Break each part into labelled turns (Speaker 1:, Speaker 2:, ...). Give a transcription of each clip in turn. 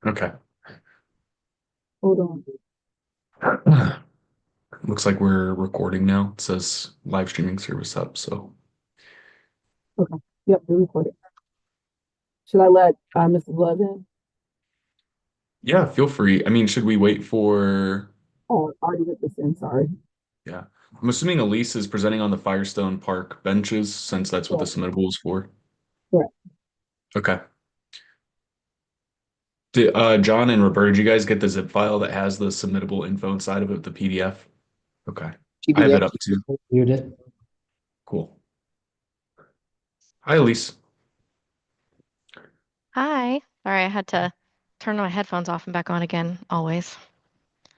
Speaker 1: Okay.
Speaker 2: Hold on.
Speaker 1: Looks like we're recording now. It says live streaming service up. So
Speaker 2: Okay. Yep, we recorded. Should I let Mrs. Love in?
Speaker 1: yeah, feel free. I mean, should we wait for?
Speaker 2: Oh, I already let this in. Sorry.
Speaker 1: Yeah, I'm assuming Elise is presenting on the Firestone Park benches since that's what the
Speaker 2: Correct.
Speaker 1: submittable is for.
Speaker 2: Correct.
Speaker 1: Okay. John and Roberta, did you guys get the zip file that has the submittable info inside of it, the PDF? Okay. I have it
Speaker 3: TBS
Speaker 1: up too.
Speaker 3: reviewed it.
Speaker 1: Cool. Hi, Elise.
Speaker 4: Hi. Sorry, I had to turn my headphones off and back on again, always.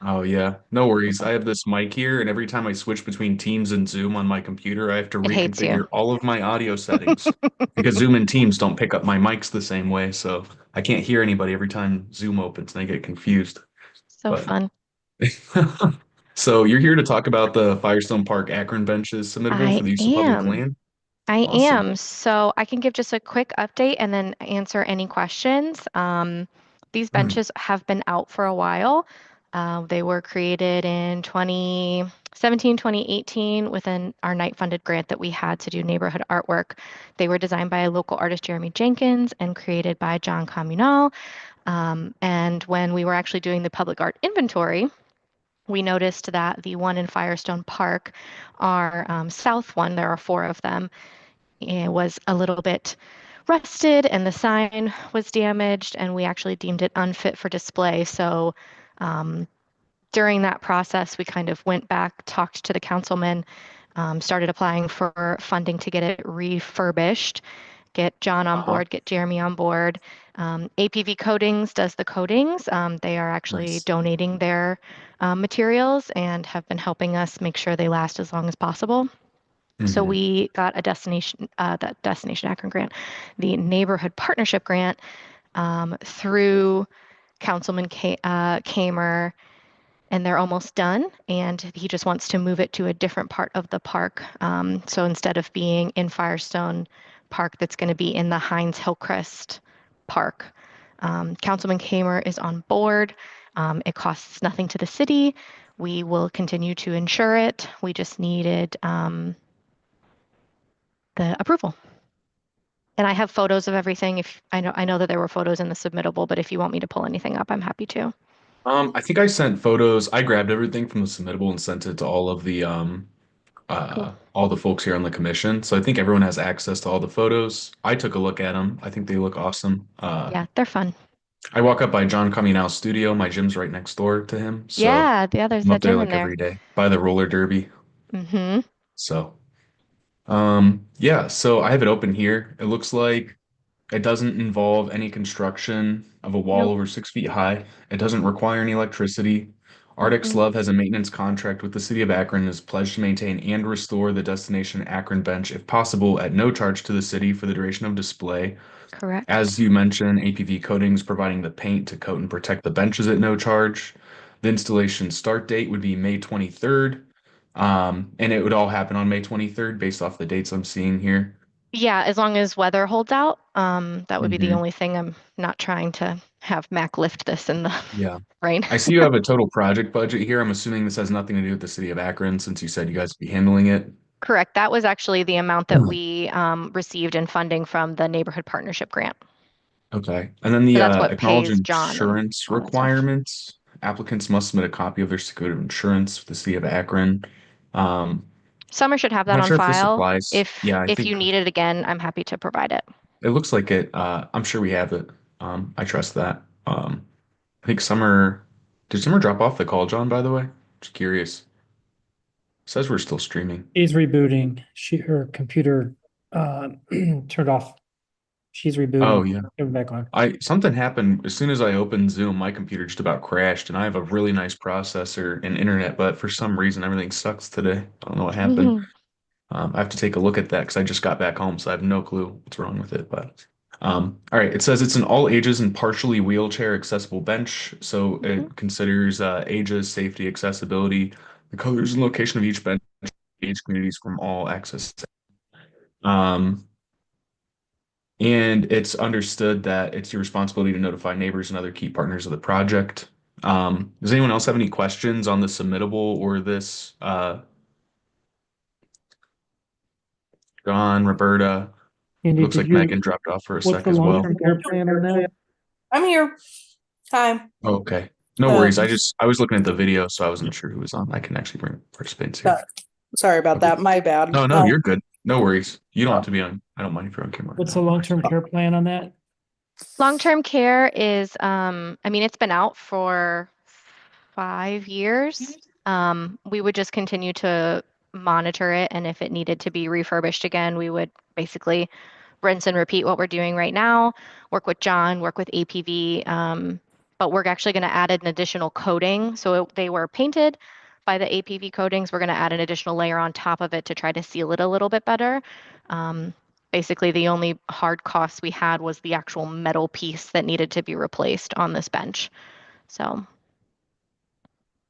Speaker 1: Oh yeah, no worries. I have this mic here, and every time I switch between Teams and Zoom on my computer, I have to
Speaker 4: It hates you.
Speaker 1: reconfigure all of my audio settings because Zoom and Teams don't pick up my mics the same way, so I can't hear anybody every time Zoom opens, and I get confused.
Speaker 4: So
Speaker 1: But
Speaker 4: fun.
Speaker 1: so you're here to talk about the Firestone Park Akron benches submittable
Speaker 4: I
Speaker 1: for the use of public
Speaker 4: am.
Speaker 1: land.
Speaker 4: I
Speaker 1: Awesome.
Speaker 4: am. So I can give just a quick update and then answer any questions. These
Speaker 1: Hmm.
Speaker 4: benches have been out for a while. They were created in 2017, 2018 within our night funded grant that we had to do neighborhood artwork. They were designed by a local artist, Jeremy Jenkins, and created by John Communal. And when we were actually doing the public art inventory, we noticed that the one in Firestone Park, our south one, there are four of them, it was a little bit rusted and the sign was damaged, and we actually deemed it unfit for display. So um, during that process, we kind of went back, talked to the councilman, started applying for funding to get it refurbished, get John on
Speaker 1: Uh-huh.
Speaker 4: board, get Jeremy on board. APV Coatings does the coatings. They are actually
Speaker 1: Nice.
Speaker 4: donating their materials and have been helping us make sure they last as long as possible. So
Speaker 1: Hmm.
Speaker 4: we got a that Destination Akron grant, the neighborhood partnership grant through Councilman Kamer, and they're almost done. And he just wants to move it to a different part of the park. So instead of being in Firestone Park, that's going to be in the Heinz Hillcrest Park. Councilman Kamer is on board. It costs nothing to the city. We will continue to insure it. We just needed the approval. And I have photos of everything. If I know that there were photos in the submittable, but if you want me to pull anything up, I'm happy to.
Speaker 1: I think I sent photos. I grabbed everything from the submittable and sent it to
Speaker 4: Cool.
Speaker 1: all the folks here on the commission. So I think everyone has access to all the photos. I took a look at them. I think they look awesome.
Speaker 4: Yeah, they're fun.
Speaker 1: I walk up by John Communal's studio. My gym's right next door to him. So
Speaker 4: Yeah, yeah, there's
Speaker 1: I'm up
Speaker 4: that
Speaker 1: there
Speaker 4: gym in
Speaker 1: like
Speaker 4: there.
Speaker 1: every day by the roller derby.
Speaker 4: Mm-hmm.
Speaker 1: So, yeah, so I have it open here. It looks like it doesn't involve any construction of a wall
Speaker 4: Nope.
Speaker 1: over 6 feet high. It doesn't require any electricity. Arctic
Speaker 4: Mm-mm.
Speaker 1: Love has a maintenance contract with the city of Akron and is pledged to maintain and restore the destination Akron bench if possible at no charge to the city for the duration of display.
Speaker 4: Correct.
Speaker 1: As you mentioned, APV Coatings providing the paint to coat and protect the benches at no charge. The installation start date would be May 23rd, and it would all happen on May 23rd based off the dates I'm seeing here.
Speaker 4: Yeah, as long as weather holds out, that would be the
Speaker 1: Hmm.
Speaker 4: only thing. I'm not trying to have Mac lift this in the
Speaker 1: Yeah.
Speaker 4: rain.
Speaker 1: I see you have a total project budget here. I'm assuming this has nothing to do with the city of Akron since you said you guys would be handling it.
Speaker 4: Correct. That was actually the amount that
Speaker 1: Hmm.
Speaker 4: we received in funding from the neighborhood partnership grant.
Speaker 1: Okay. And then
Speaker 4: So
Speaker 1: the
Speaker 4: that's what
Speaker 1: acknowledge
Speaker 4: pays John and
Speaker 1: insurance
Speaker 4: all that stuff.
Speaker 1: requirements. Applicants must submit a copy of their certificate of insurance with the city of Akron. Um,
Speaker 4: Summer should have
Speaker 1: I'm
Speaker 4: that
Speaker 1: not
Speaker 4: on
Speaker 1: sure if this
Speaker 4: file.
Speaker 1: applies.
Speaker 4: If
Speaker 1: Yeah, I
Speaker 4: if you
Speaker 1: think
Speaker 4: need it again, I'm happy to provide it.
Speaker 1: it looks like it. I'm sure we have it. I trust that. I think Summer, did Summer drop off the call, John, by the way? Just curious. Says we're still streaming.
Speaker 3: She's rebooting. Her computer turned off. She's
Speaker 1: Oh
Speaker 3: rebooting.
Speaker 1: yeah.
Speaker 3: Get back on.
Speaker 1: Something happened as soon as I opened Zoom, my computer just about crashed, and I have a really nice processor and internet, but for some reason everything sucks today. I don't know what happened. I have to take a look at that because I just got back home, so I have no clue what's wrong with it. But all right, it says it's an all ages and partially wheelchair accessible bench, so
Speaker 4: Mhm.
Speaker 1: it considers ages, safety, accessibility, the colors and location of each bench, age communities from all access. Um, And it's understood that it's your responsibility to notify neighbors and other key partners of the project. Does anyone else have any questions on the submittable or this? John, Roberta.
Speaker 3: Andy,
Speaker 1: Looks
Speaker 3: did
Speaker 1: like
Speaker 3: you,
Speaker 1: Megan dropped off for a
Speaker 3: what's
Speaker 1: sec
Speaker 3: the
Speaker 1: as well.
Speaker 3: long-term care plan on that?
Speaker 5: I'm here. Hi.
Speaker 1: Oh, okay. No
Speaker 5: Um,
Speaker 1: worries. I was looking at the video, so I wasn't sure who was on. I can actually bring participants
Speaker 5: uh,
Speaker 1: here.
Speaker 5: sorry about
Speaker 1: Okay.
Speaker 5: that. My bad.
Speaker 1: No, no, you're good. No worries. You don't have
Speaker 5: Uh,
Speaker 1: to be on. I don't mind if you're on camera or
Speaker 3: What's the
Speaker 1: not.
Speaker 3: long-term care plan on that?
Speaker 4: Long-term care is, I mean, it's been out for 5 years. We would just continue to monitor it, and if it needed to be refurbished again, we would basically rinse and repeat what we're doing right now, work with John, work with APV. But we're actually going to add an additional coating. So they were painted by the APV coatings. We're going to add an additional layer on top of it to try to seal it a little bit better. Um, Basically, the only hard cost we had was the actual metal piece that needed to be replaced on this bench. So,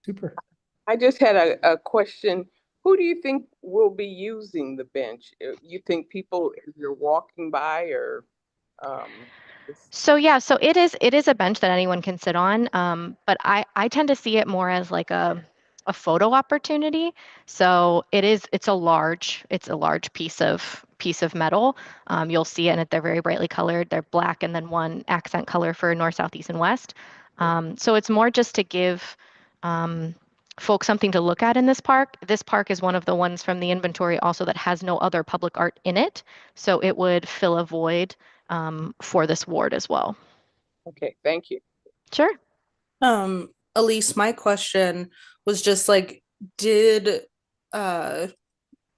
Speaker 3: Super.
Speaker 6: I just had a question. Who do you think will be using the bench? You think people, as you're walking by or, um, it's-
Speaker 4: so yeah, so it is a bench that anyone can sit on. But I tend to see it more as like a photo opportunity. So it's a large piece of metal. You'll see it and they're very brightly colored. They're black and then one accent color for north, south, east, and west. So it's more just to give um, folks something to look at in this park. This park is one of the ones from the inventory also that has no other public art in it. So it would fill a void for this ward as well.
Speaker 6: okay, thank you.
Speaker 4: Sure.
Speaker 5: Elise, my question was just like, did uh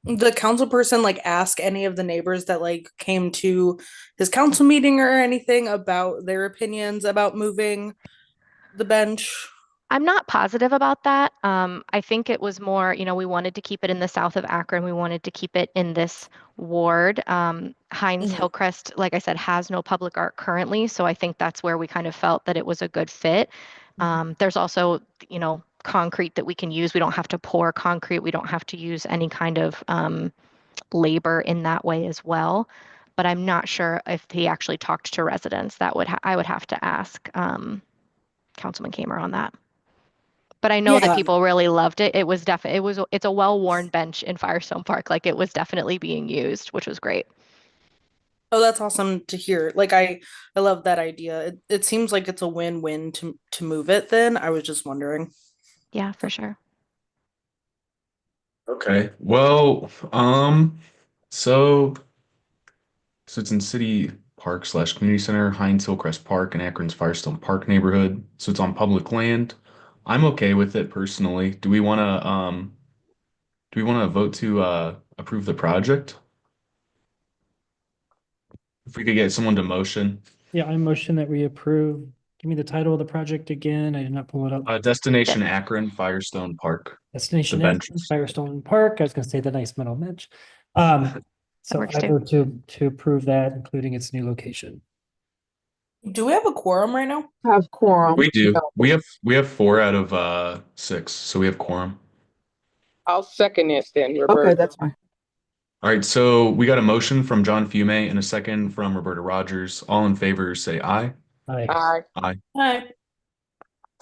Speaker 5: the council person like ask any of the neighbors that like came to his council meeting or anything about their opinions about moving the bench?
Speaker 4: I'm not positive about that. I think it was more, we wanted to keep it in the south of Akron. We wanted to keep it in this ward. Heinz
Speaker 5: Mhm.
Speaker 4: Hillcrest, like I said, has no public art currently. So I think that's where we kind of felt that it was a good fit. There's also, concrete that we can use. We don't have to pour concrete. We don't have to use any kind of labor in that way as well. But I'm not sure if he actually talked to residents. I would have to ask Councilman Kamer on that. But I know that
Speaker 5: Yeah.
Speaker 4: people really loved it. It's a well-worn bench in Firestone Park. Like it was definitely being used, which was great.
Speaker 5: Oh, that's awesome to hear. Like I love that idea. It seems like it's a win-win to move it then. I was just wondering.
Speaker 4: Yeah, for sure.
Speaker 1: Okay. Well, so so it's in City Park slash Community Center, Heinz Hillcrest Park, and Akron's Firestone Park neighborhood. So it's on public land. I'm okay with it personally. Do we wanna vote to approve the project? If we could get someone to motion.
Speaker 3: Yeah, I motion that we approve. Give me the title of the project again. I did not pull it up.
Speaker 4: Yeah,
Speaker 1: Destination Akron, Firestone Park. The
Speaker 3: Destination Akron,
Speaker 1: benches.
Speaker 3: Firestone Park. I was gonna say the nice metal bench.
Speaker 4: that
Speaker 3: So
Speaker 4: works
Speaker 3: I
Speaker 4: too.
Speaker 3: vote to approve that, including its new location.
Speaker 5: Do we have a quorum right now?
Speaker 2: Have quorum.
Speaker 1: We do.
Speaker 2: No.
Speaker 1: We have 4 out of 6, so we have quorum.
Speaker 6: I'll second it then,
Speaker 2: Okay,
Speaker 6: Roberta.
Speaker 2: that's fine.
Speaker 1: All right, so we got a motion from John Fume and a second from Roberta Rogers. All in favor, say aye.
Speaker 3: Aye.
Speaker 6: Aye.
Speaker 1: Aye.
Speaker 5: Hi.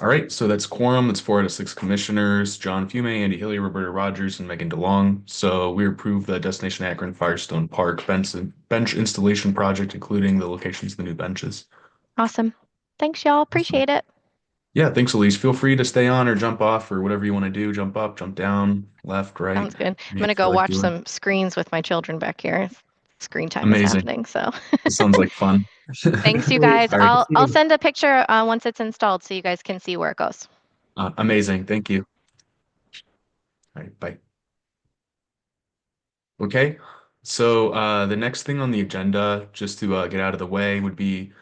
Speaker 1: All right, so that's quorum. That's 4 out of 6 commissioners: John Fume, Andy Hillier, Roberta Rogers, and Megan DeLong. So we approve the Destination Akron Firestone Park bench installation project, including the locations of the new benches.
Speaker 4: Awesome. Thanks, y'all.
Speaker 1: Awesome.
Speaker 4: Appreciate it.
Speaker 1: Yeah, thanks, Elise. Feel free to stay on or jump off or whatever you want to do. Jump up, jump down, left, right.
Speaker 4: Sounds good. I'm
Speaker 1: Anything
Speaker 4: gonna
Speaker 1: you
Speaker 4: go
Speaker 1: feel like
Speaker 4: watch
Speaker 1: doing.
Speaker 4: some screens with my children back here. Screen time is
Speaker 1: Amazing.
Speaker 4: happening. So
Speaker 1: This sounds like fun.
Speaker 4: thanks, you
Speaker 3: Wait,
Speaker 4: guys.
Speaker 1: All right.
Speaker 4: I'll send a picture once it's installed so you guys can see where it goes.
Speaker 1: Amazing. Thank you. All right, bye. Okay. So the next thing on the agenda, just to get out of the way, would be,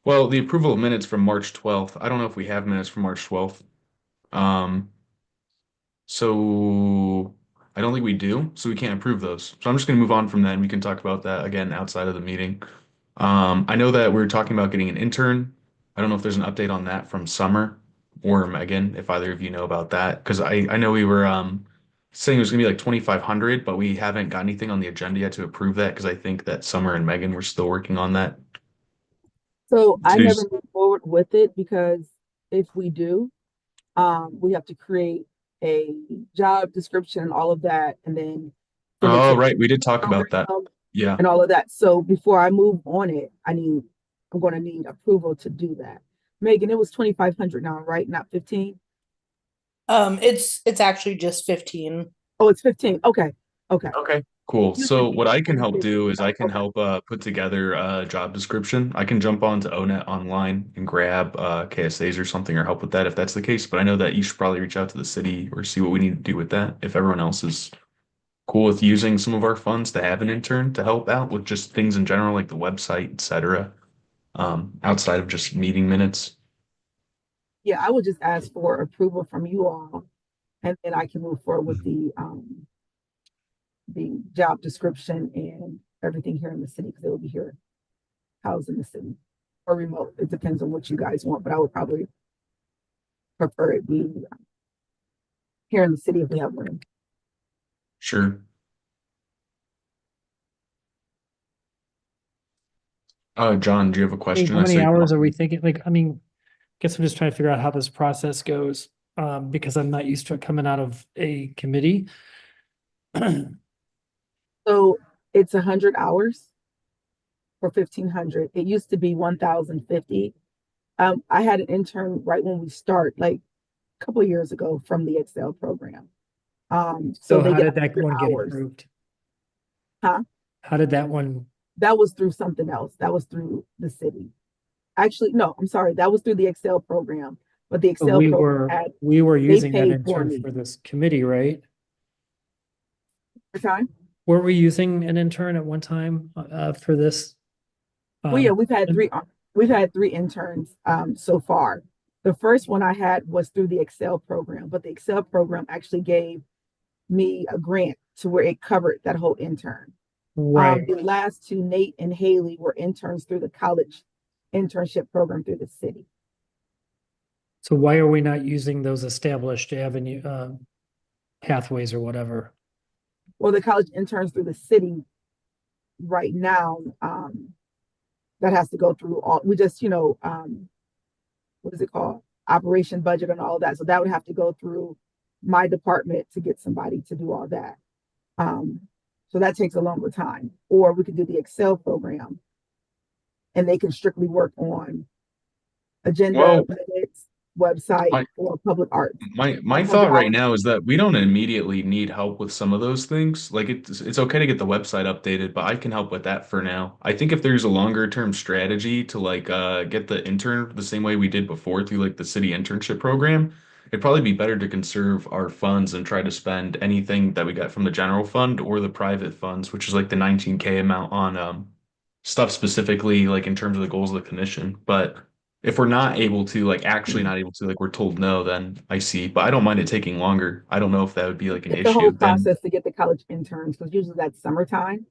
Speaker 1: well, the approval of minutes from March 12th. I don't know if we have minutes from March 12th. Um, so I don't think we do, so we can't approve those. So I'm just going to move on from that, and we can talk about that again outside of the meeting. I know that we are talking about getting an intern. I don't know if there's an update on that from Summer or Megan, if either of you know about that, because I know we were saying it was gonna be like 2,500, but we haven't got anything on the agenda yet to approve that because I think that Summer and Megan were still working on that.
Speaker 2: So I never
Speaker 1: Tues-
Speaker 2: moved forward with it because if we do, we have to create a job description and all of that, and then send it
Speaker 1: Oh,
Speaker 2: to
Speaker 1: right. We did talk about that.
Speaker 2: program
Speaker 1: Yeah.
Speaker 2: and all of that. So before I move on it, I'm going to need approval to do that. Megan, it was 2,500 now, right? Not 15.
Speaker 5: It's actually just 15.
Speaker 2: Oh, it's 15. Okay. Okay.
Speaker 1: Okay, cool.
Speaker 2: Used to
Speaker 1: So
Speaker 2: be
Speaker 1: what I can help
Speaker 2: 150.
Speaker 1: do is I can
Speaker 2: Okay.
Speaker 1: help put together a job description. I can jump onto ONET online and grab KSAs or something or help with that if that's the case. But I know that you should probably reach out to the city or see what we need to do with that if everyone else is cool with using some of our funds to have an intern to help out with just things in general like the website, etc. Outside of just meeting minutes.
Speaker 2: Yeah, I would just ask for approval from you all, and then I can move forward with the job description and everything here in the city because it will be here housed in the city or remote. It depends on what you guys want, but I would probably prefer it be here in the city if we have room.
Speaker 1: Sure. John, do you have a question?
Speaker 3: How
Speaker 1: I
Speaker 3: many
Speaker 1: saw you come
Speaker 3: hours
Speaker 1: up.
Speaker 3: are we thinking? Like, I mean, guess I'm just trying to figure out how this process goes, because I'm not used to it coming out of a committee.
Speaker 2: So it's 100 hours for 1,500. It used to be 1,050. I had an intern right when we start, like a couple of years ago from the Excel program. So
Speaker 3: So
Speaker 2: they
Speaker 3: how
Speaker 2: get
Speaker 3: did that
Speaker 2: 100
Speaker 3: one get
Speaker 2: hours.
Speaker 3: approved?
Speaker 2: Huh?
Speaker 3: How did that one?
Speaker 2: That was through something else. That was through the city. Actually, no, I'm sorry. That was through the Excel program. But the Excel program had,
Speaker 3: We were
Speaker 2: they
Speaker 3: using that
Speaker 2: paid for
Speaker 3: intern
Speaker 2: me.
Speaker 3: for this committee, right?
Speaker 2: For time?
Speaker 3: Were we using an intern at one time, for this?
Speaker 2: Well, yeah,
Speaker 3: Um,
Speaker 2: we've had three interns so far. The first one I had was through the Excel program, but the Excel program actually gave me a grant to where it covered that whole intern.
Speaker 3: Right.
Speaker 2: The last two, Nate and Haley, were interns through the college internship program through the city.
Speaker 3: So why are we not using those established avenue, pathways or whatever?
Speaker 2: Well, the college interns through the city right now, that has to go through all, we just, what is it called? Operation budget and all that. So that would have to go through my department to get somebody to do all that. So that takes a longer time. Or we could do the Excel program and they can strictly work on agenda,
Speaker 1: Well,
Speaker 2: minutes, website,
Speaker 1: my
Speaker 2: or public arts.
Speaker 1: my
Speaker 2: $100.
Speaker 1: thought right now is that we don't immediately need help with some of those things. Like it's okay to get the website updated, but I can help with that for now. I think if there's a longer term strategy to like get the intern the same way we did before through like the city internship program, it'd probably be better to conserve our funds and try to spend anything that we got from the general fund or the private funds, which is like the 19K amount on stuff specifically like in terms of the goals of the commission. But if we're not able to, like actually not able to, like we're told no, then I see. But I don't mind it taking longer. I don't know if that would be like an
Speaker 2: It's a whole
Speaker 1: issue. Then
Speaker 2: process to get the college interns because usually that's summertime.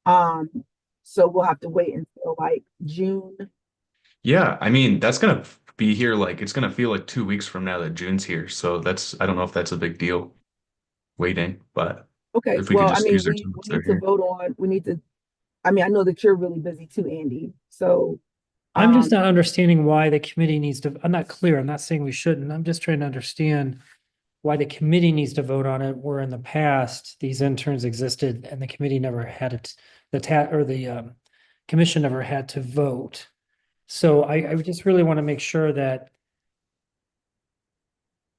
Speaker 2: Um, so we'll have to wait until like June.
Speaker 1: yeah, I mean that's gonna be here like it's gonna feel like 2 weeks from now that June's here. So that's I don't know if that's a big deal waiting, but
Speaker 2: Okay,
Speaker 1: if we could
Speaker 2: well, I
Speaker 1: just
Speaker 2: mean,
Speaker 1: use their time
Speaker 2: we
Speaker 1: once they're
Speaker 2: need to
Speaker 1: here.
Speaker 2: vote on, we need to, I mean, I know that you're really busy too, Andy. So,
Speaker 3: I'm just
Speaker 2: um,
Speaker 3: not understanding why the committee needs to, I'm not clear. I'm not saying we shouldn't. I'm just trying to understand why the committee needs to vote on it, where in the past, these interns existed and the committee never had it, the commission never had to vote. So I just really want to make sure that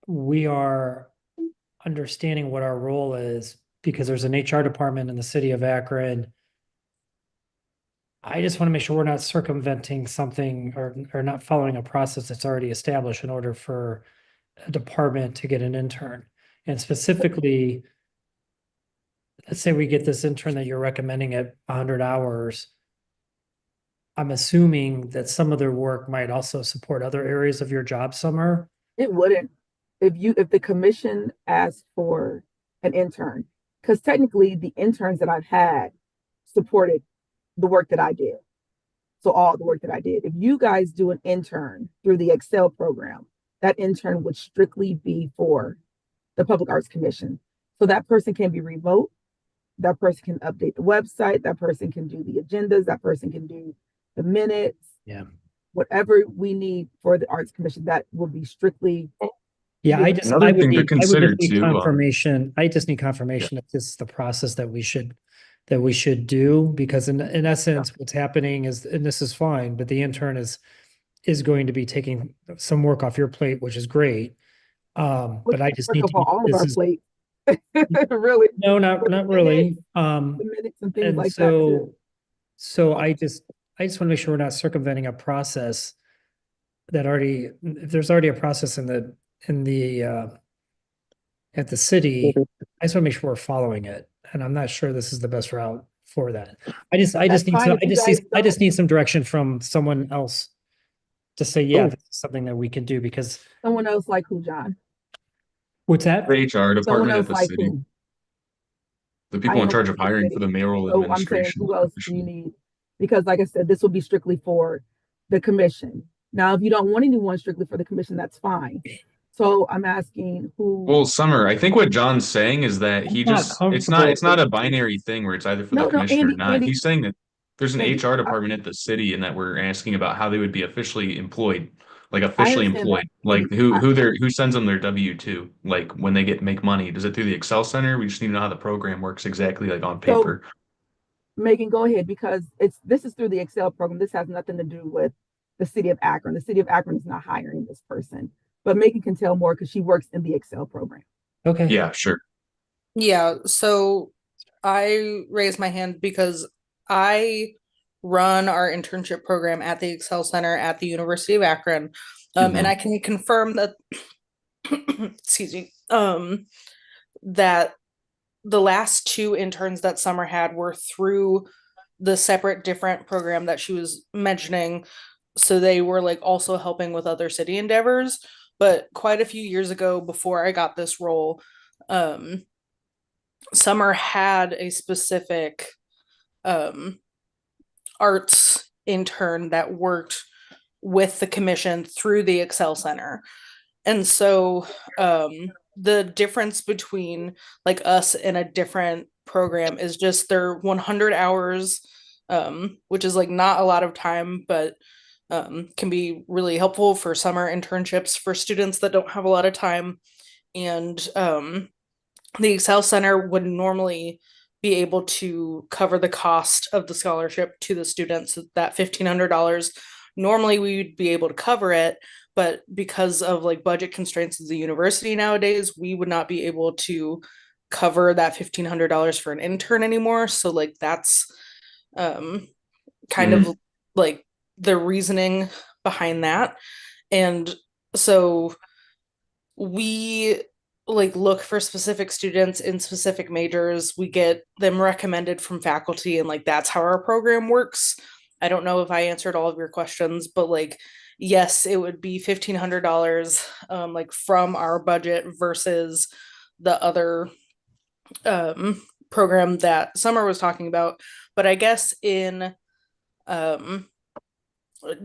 Speaker 3: we are understanding what our role is, because there's an HR department in the city of Akron. I just want to make sure we're not circumventing something or not following a process that's already established in order for a department to get an intern. And specifically, let's say we get this intern that you're recommending at 100 hours. I'm assuming that some of their work might also support other areas of your job summer.
Speaker 2: it wouldn't, if the commission asked for an intern, because technically the interns that I've had supported the work that I did. So all the work that I did. If you guys do an intern through the Excel program, that intern would strictly be for the Public Arts Commission. So that person can be remote. That person can update the website. That person can do the agendas. That person can do the minutes.
Speaker 3: Yeah.
Speaker 2: Whatever we need for the Arts Commission, that will be strictly.
Speaker 3: Yeah,
Speaker 1: Another thing to
Speaker 3: I would
Speaker 1: consider
Speaker 3: just need
Speaker 1: too.
Speaker 3: confirmation. I just need confirmation that this is the process that we should do, because in essence, what's happening is, and this is fine, but the intern is going to be taking some work off your plate, which is great. But I just
Speaker 2: Work
Speaker 3: need
Speaker 2: off
Speaker 3: to,
Speaker 2: all of
Speaker 3: this
Speaker 2: our
Speaker 3: is,
Speaker 2: plate. Really.
Speaker 3: no,
Speaker 2: For
Speaker 3: not
Speaker 2: the minutes,
Speaker 3: really.
Speaker 2: the minutes and things
Speaker 3: And
Speaker 2: like that too.
Speaker 3: so I just want to make sure we're not circumventing a process that already, if there's already a process in the at the city, I just want to make sure we're following it. And I'm not sure this is the best route for that. I just
Speaker 2: That's
Speaker 3: need
Speaker 2: fine
Speaker 3: some,
Speaker 2: if you guys
Speaker 3: I just
Speaker 2: don't.
Speaker 3: need some direction from someone else to say, yeah, this is something that we can do, because
Speaker 2: Someone else like who, John?
Speaker 3: what's that?
Speaker 1: The HR
Speaker 2: Someone
Speaker 1: department at
Speaker 2: else
Speaker 1: the
Speaker 2: like
Speaker 1: city,
Speaker 2: who?
Speaker 1: the
Speaker 2: I
Speaker 1: people in
Speaker 2: am
Speaker 1: charge of
Speaker 2: with the
Speaker 1: hiring for the
Speaker 2: city.
Speaker 1: mayoral
Speaker 2: So I'm saying,
Speaker 1: administration.
Speaker 2: who else do you need? Because like I said, this will be strictly for the commission. Now, if you don't want anyone strictly for the commission, that's fine. So I'm asking who.
Speaker 1: Well, Summer, I think what John's saying is that
Speaker 3: I'm
Speaker 1: he
Speaker 3: not
Speaker 1: just,
Speaker 3: comfortable.
Speaker 1: it's not a binary thing where it's either for the
Speaker 2: No,
Speaker 1: commission or not.
Speaker 2: Andy,
Speaker 1: He's saying that there's an
Speaker 2: Andy,
Speaker 1: HR department at the city and that we're asking about how they would be officially employed, like
Speaker 2: I
Speaker 1: officially
Speaker 2: understand
Speaker 1: employed,
Speaker 2: that,
Speaker 1: like
Speaker 2: Andy.
Speaker 1: who sends them their W-2, like when they make money. Does it through the Excel center? We just need to know how the program works exactly, like on
Speaker 2: So
Speaker 1: paper.
Speaker 2: Megan, go ahead, because this is through the Excel program. This has nothing to do with the city of Akron. The city of Akron is not hiring this person, but Megan can tell more because she works in the Excel program.
Speaker 3: Okay.
Speaker 1: Yeah, sure.
Speaker 5: Yeah, so I raised my hand because I run our internship program at the Excel Center at the University of Akron. And I can confirm that, excuse me, that the last two interns that Summer had were through the separate different program that she was mentioning. So they were like also helping with other city endeavors. But quite a few years ago, before I got this role, Summer had a specific arts intern that worked with the commission through the Excel Center. And so the difference between like us and a different program is just their 100 hours, which is like not a lot of time, but can be really helpful for summer internships for students that don't have a lot of time. And the Excel Center would normally be able to cover the cost of the scholarship to the students. That $1,500, normally we would be able to cover it, but because of like budget constraints of the university nowadays, we would not be able to cover that $1,500 for an intern anymore. So like that's kind of like the reasoning behind that. And so we like look for specific students in specific majors. We get them recommended from faculty, and like that's how our program works. I don't know if I answered all of your questions, but like yes, it would be $1,500 like from our budget versus the other program that Summer was talking about. But I guess in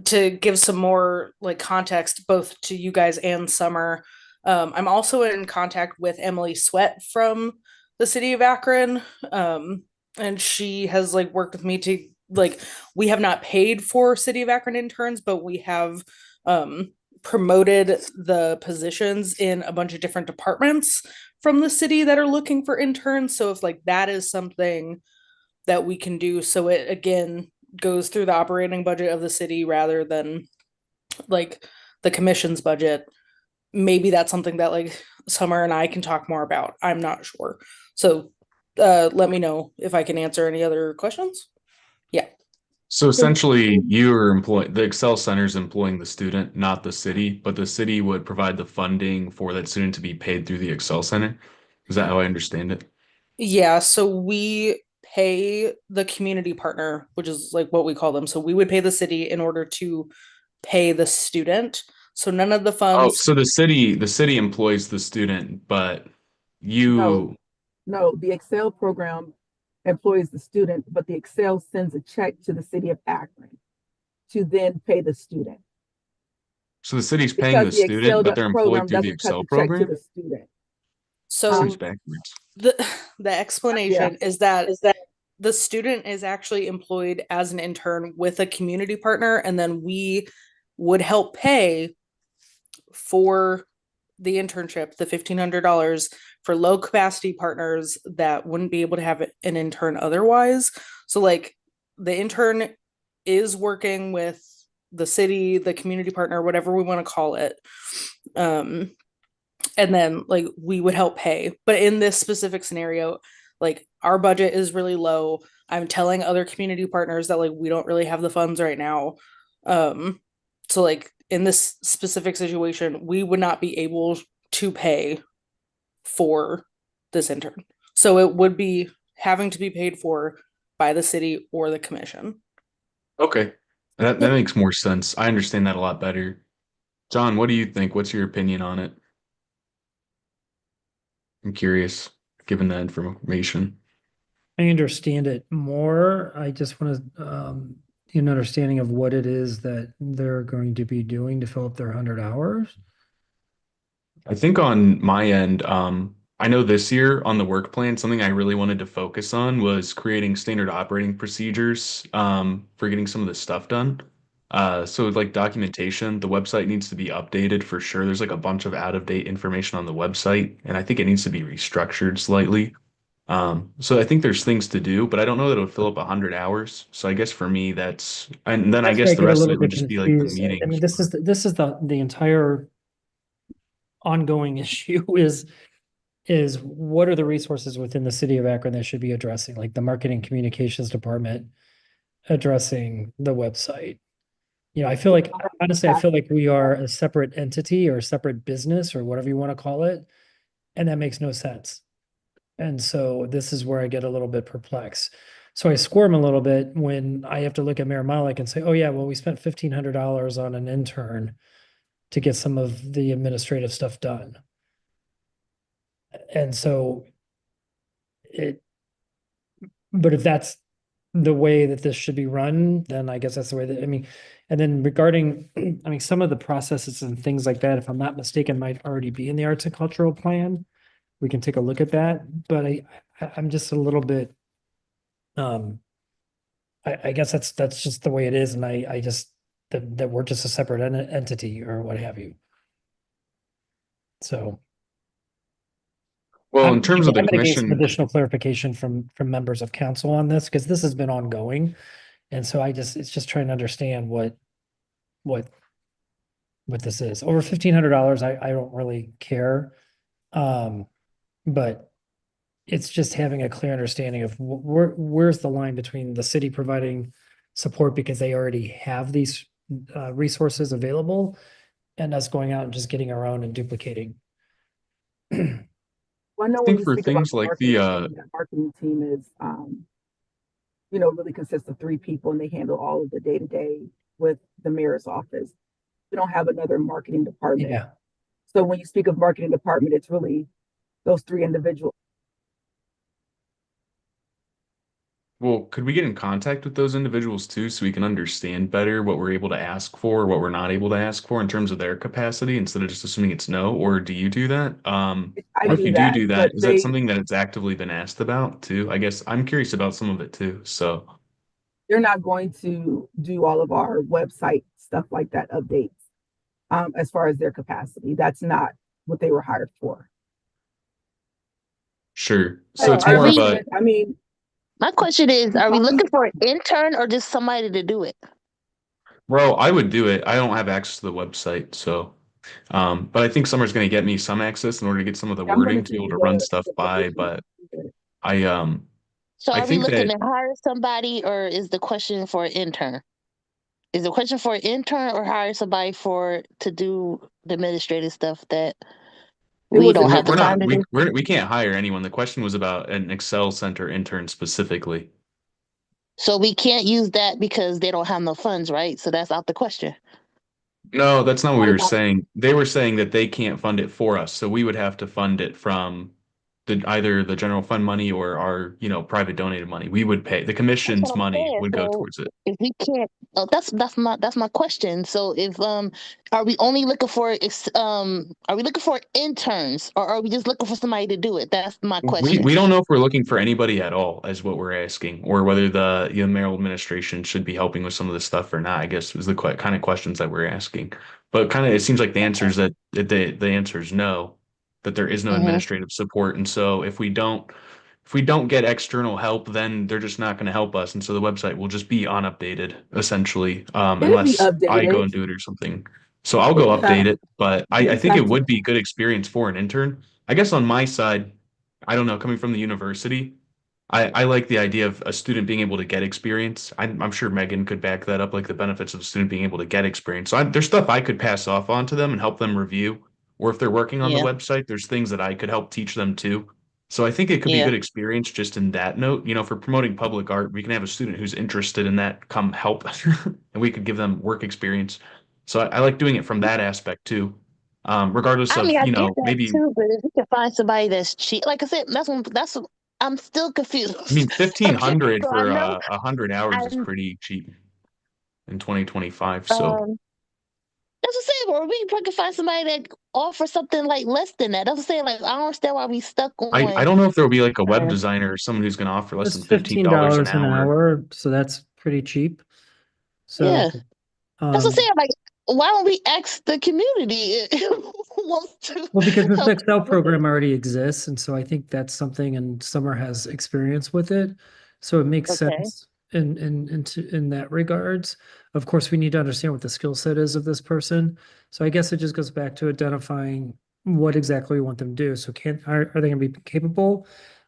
Speaker 5: to give some more like context both to you guys and Summer, I'm also in contact with Emily Sweat from the city of Akron, and she has like worked with me to like, we have not paid for city of Akron interns, but we have promoted the positions in a bunch of different departments from the city that are looking for interns. So if like that is something that we can do, so it again goes through the operating budget of the city rather than like the commission's budget, maybe that's something that like Summer and I can talk more about. I'm not sure. So let me know if I can answer any other questions. Yeah.
Speaker 1: So essentially, you're employing the Excel Center's employing the student, not the city, but the city would provide the funding for that student to be paid through the Excel Center. Is that how I understand it?
Speaker 5: Yeah, so we pay the community partner, which is like what we call them. So we would pay the city in order to pay the student. So none of the
Speaker 1: Oh,
Speaker 5: funds.
Speaker 1: so the city employs the student, but
Speaker 2: No,
Speaker 1: you,
Speaker 2: no, the Excel program employs the student, but the Excel sends a check to the city of Akron to then pay the student.
Speaker 1: so the city's paying
Speaker 2: Because
Speaker 1: the
Speaker 2: the Excel
Speaker 1: student, but they're employed
Speaker 2: program
Speaker 1: through the
Speaker 2: doesn't cut
Speaker 1: Excel
Speaker 2: the check to
Speaker 1: program?
Speaker 2: the student.
Speaker 1: Seems
Speaker 5: So
Speaker 1: backwards.
Speaker 5: the explanation is that the student is actually employed as an intern with a community partner, and then we would help pay for the internship, the $1,500 for low capacity partners that wouldn't be able to have an intern otherwise. So like the intern is working with the city, the community partner, whatever we want to call it. And then like we would help pay. But in this specific scenario, like our budget is really low. I'm telling other community partners that like we don't really have the funds right now. So like in this specific situation, we would not be able to pay for this intern. So it would be having to be paid for by the city or the commission.
Speaker 1: Okay. That makes more sense. I understand that a lot better. John, what do you think? What's your opinion on it? I'm curious, given that information.
Speaker 3: I understand it more. I just want to get an understanding of what it is that they're going to be doing to fill up their 100 hours.
Speaker 1: I think on my end, I know this year on the work plan, something I really wanted to focus on was creating standard operating procedures for getting some of this stuff done. So like documentation, the website needs to be updated for sure. There's like a bunch of out-of-date information on the website, and I think it needs to be restructured slightly. So I think there's things to do, but I don't know that it would fill up 100 hours. So I guess for me, and then I
Speaker 3: That's where
Speaker 1: guess
Speaker 3: I
Speaker 1: the
Speaker 3: get a
Speaker 1: rest of
Speaker 3: little
Speaker 1: it would
Speaker 3: bit
Speaker 1: just be like the
Speaker 3: confused. I
Speaker 1: meetings.
Speaker 3: mean, this is the entire ongoing issue is what are the resources within the city of Akron that should be addressing, like the marketing communications department addressing the website. You know, I feel like, honestly, I feel like we are a separate entity or a separate business or whatever you want to call it, and that makes no sense. And so this is where I get a little bit perplexed. So I squirm a little bit when I have to look at Mayor Malik and say, oh yeah, well, we spent $1,500 on an intern to get some of the administrative stuff done. And so but if that's the way that this should be run, then I guess that's the way that, I mean, and then regarding, I mean, some of the processes and things like that, if I'm not mistaken, might already be in the arts and cultural plan. We can take a look at that, but I'm just a little bit, I guess that's just the way it is, and I just, that we're just a separate entity or what have you. So.
Speaker 1: Well, in terms of the
Speaker 3: I'm gonna get some
Speaker 1: commission,
Speaker 3: additional clarification from members of council on this, because this has been ongoing. And so it's just trying to understand what this is. Over $1,500, I don't really care. But it's just having a clear understanding of where's the line between the city providing support because they already have these resources available and us going out and just getting our own and duplicating.
Speaker 2: Well, I know
Speaker 1: I
Speaker 2: when
Speaker 1: think
Speaker 2: you
Speaker 1: for
Speaker 2: speak about
Speaker 1: things like
Speaker 2: marketing, that marketing team is, really consists of three people and they handle all of the day to day with the mayor's office. We don't have another marketing department.
Speaker 3: Yeah.
Speaker 2: So when you speak of marketing department, it's really those three individuals.
Speaker 1: well, could we get in contact with those individuals too so we can understand better what we're able to ask for, what we're not able to ask for in terms of their capacity instead of just assuming it's no? Or do you do that?
Speaker 2: I
Speaker 1: Or if
Speaker 2: do
Speaker 1: you
Speaker 2: that,
Speaker 1: do
Speaker 2: but
Speaker 1: that, is that something that it's actively been asked about too? I guess I'm curious about some of it too. So
Speaker 2: they're not going to do all of our website stuff like that, updates, as far as their capacity. That's not what they were hired for.
Speaker 1: sure. So
Speaker 2: But
Speaker 1: it's
Speaker 7: Are
Speaker 1: more of
Speaker 7: we,
Speaker 1: a,
Speaker 2: I mean,
Speaker 7: my question is, are we looking for an intern or just somebody to do it?
Speaker 1: well, I would do it. I don't have access to the website, so but I think Summer's going to get me some access in order to get some of the
Speaker 2: I'm going
Speaker 1: wording
Speaker 2: to
Speaker 1: to
Speaker 2: give
Speaker 1: be able
Speaker 2: you
Speaker 1: to run stuff
Speaker 2: the
Speaker 1: by.
Speaker 2: position.
Speaker 1: But I
Speaker 7: So
Speaker 1: I
Speaker 7: are we
Speaker 1: think
Speaker 7: looking
Speaker 1: that
Speaker 7: to hire somebody or is the question for an intern? Is the question for an intern or hire somebody to do the administrative stuff that
Speaker 2: It
Speaker 7: we
Speaker 2: was
Speaker 7: don't
Speaker 2: an
Speaker 7: have the
Speaker 1: we're
Speaker 7: time
Speaker 1: not
Speaker 7: to do?
Speaker 1: we can't hire anyone. The question was about an Excel Center intern specifically.
Speaker 7: So we can't use that because they don't have no funds, right? So that's out the question.
Speaker 1: No, that's not what
Speaker 2: not
Speaker 1: we were
Speaker 2: about
Speaker 1: saying. They were saying that they can't fund it for us, so we would have to fund it from either the general fund money or our, private donated money. We would pay the
Speaker 7: That's what
Speaker 1: commission's
Speaker 7: I'm
Speaker 1: money
Speaker 7: saying.
Speaker 1: would go
Speaker 7: So
Speaker 1: towards it.
Speaker 7: if we can't, oh, that's my question. So if are we only looking for are we looking for interns, or are we just looking for somebody to do it? That's my
Speaker 1: We
Speaker 7: question.
Speaker 1: we don't know if we're looking for anybody at all, is what we're asking, or whether the mayoral administration should be helping with some of this stuff or not. I guess was the kind of questions that we're asking. But kind of it seems like the answer is that the answer is no, that there is no
Speaker 7: Mm-hmm.
Speaker 1: administrative support, and so if we don't get external help, then they're just not going to help us, and so the website will just be unupdated essentially,
Speaker 2: It'll be
Speaker 1: unless I go
Speaker 2: updated.
Speaker 1: and do it or something. So I'll
Speaker 2: But
Speaker 1: go update it, but I,
Speaker 2: you
Speaker 1: I
Speaker 2: just
Speaker 1: think
Speaker 2: have
Speaker 1: it
Speaker 2: to.
Speaker 1: would be good experience for an intern. I guess on my side. I don't know, coming from the university, I like the idea of a student being able to get experience. I'm sure Megan could back that up, like the benefits of a student being able to get experience. So there's stuff I could pass off on to them and help them review. Or if they're working on the
Speaker 7: Yeah,
Speaker 1: website, there's things that I could help teach them too. So I think it could be
Speaker 7: yeah.
Speaker 1: good experience just in that note. For promoting public art, we can have a student who's interested in that come help, and we could give them work experience. So I like doing it from that aspect too. Regardless
Speaker 7: I mean,
Speaker 1: of,
Speaker 7: I get that
Speaker 1: maybe
Speaker 7: too, but if we can find somebody that's cheap, like I said, I'm still
Speaker 1: I mean,
Speaker 7: confused. Okay,
Speaker 1: 1,500
Speaker 7: so I
Speaker 1: for
Speaker 7: know
Speaker 1: 100 hours is
Speaker 7: I'm
Speaker 1: pretty cheap in 2025. So,
Speaker 7: um that's what I'm saying, or we can find somebody that offers something like less than that. That's what I'm saying. Like I don't understand why we stuck
Speaker 1: I
Speaker 7: on
Speaker 1: don't know if there'll be like a web
Speaker 7: uh,
Speaker 1: designer or someone who's going to offer less
Speaker 3: It's
Speaker 1: than $15 an
Speaker 3: $15 an
Speaker 1: hour.
Speaker 3: hour, so that's pretty cheap. So,
Speaker 7: yeah. That's what I'm
Speaker 3: um,
Speaker 7: saying. Like, why don't we ask the community who wants to
Speaker 3: well, because this
Speaker 7: help
Speaker 3: Excel
Speaker 7: with it?
Speaker 3: program already exists, and so I think that's something, and Summer has experience with it. So it makes
Speaker 7: Okay.
Speaker 3: sense in that regards. Of course, we need to understand what the skill set is of this person. So I guess it just goes back to identifying what exactly we want them to do. So are they gonna be capable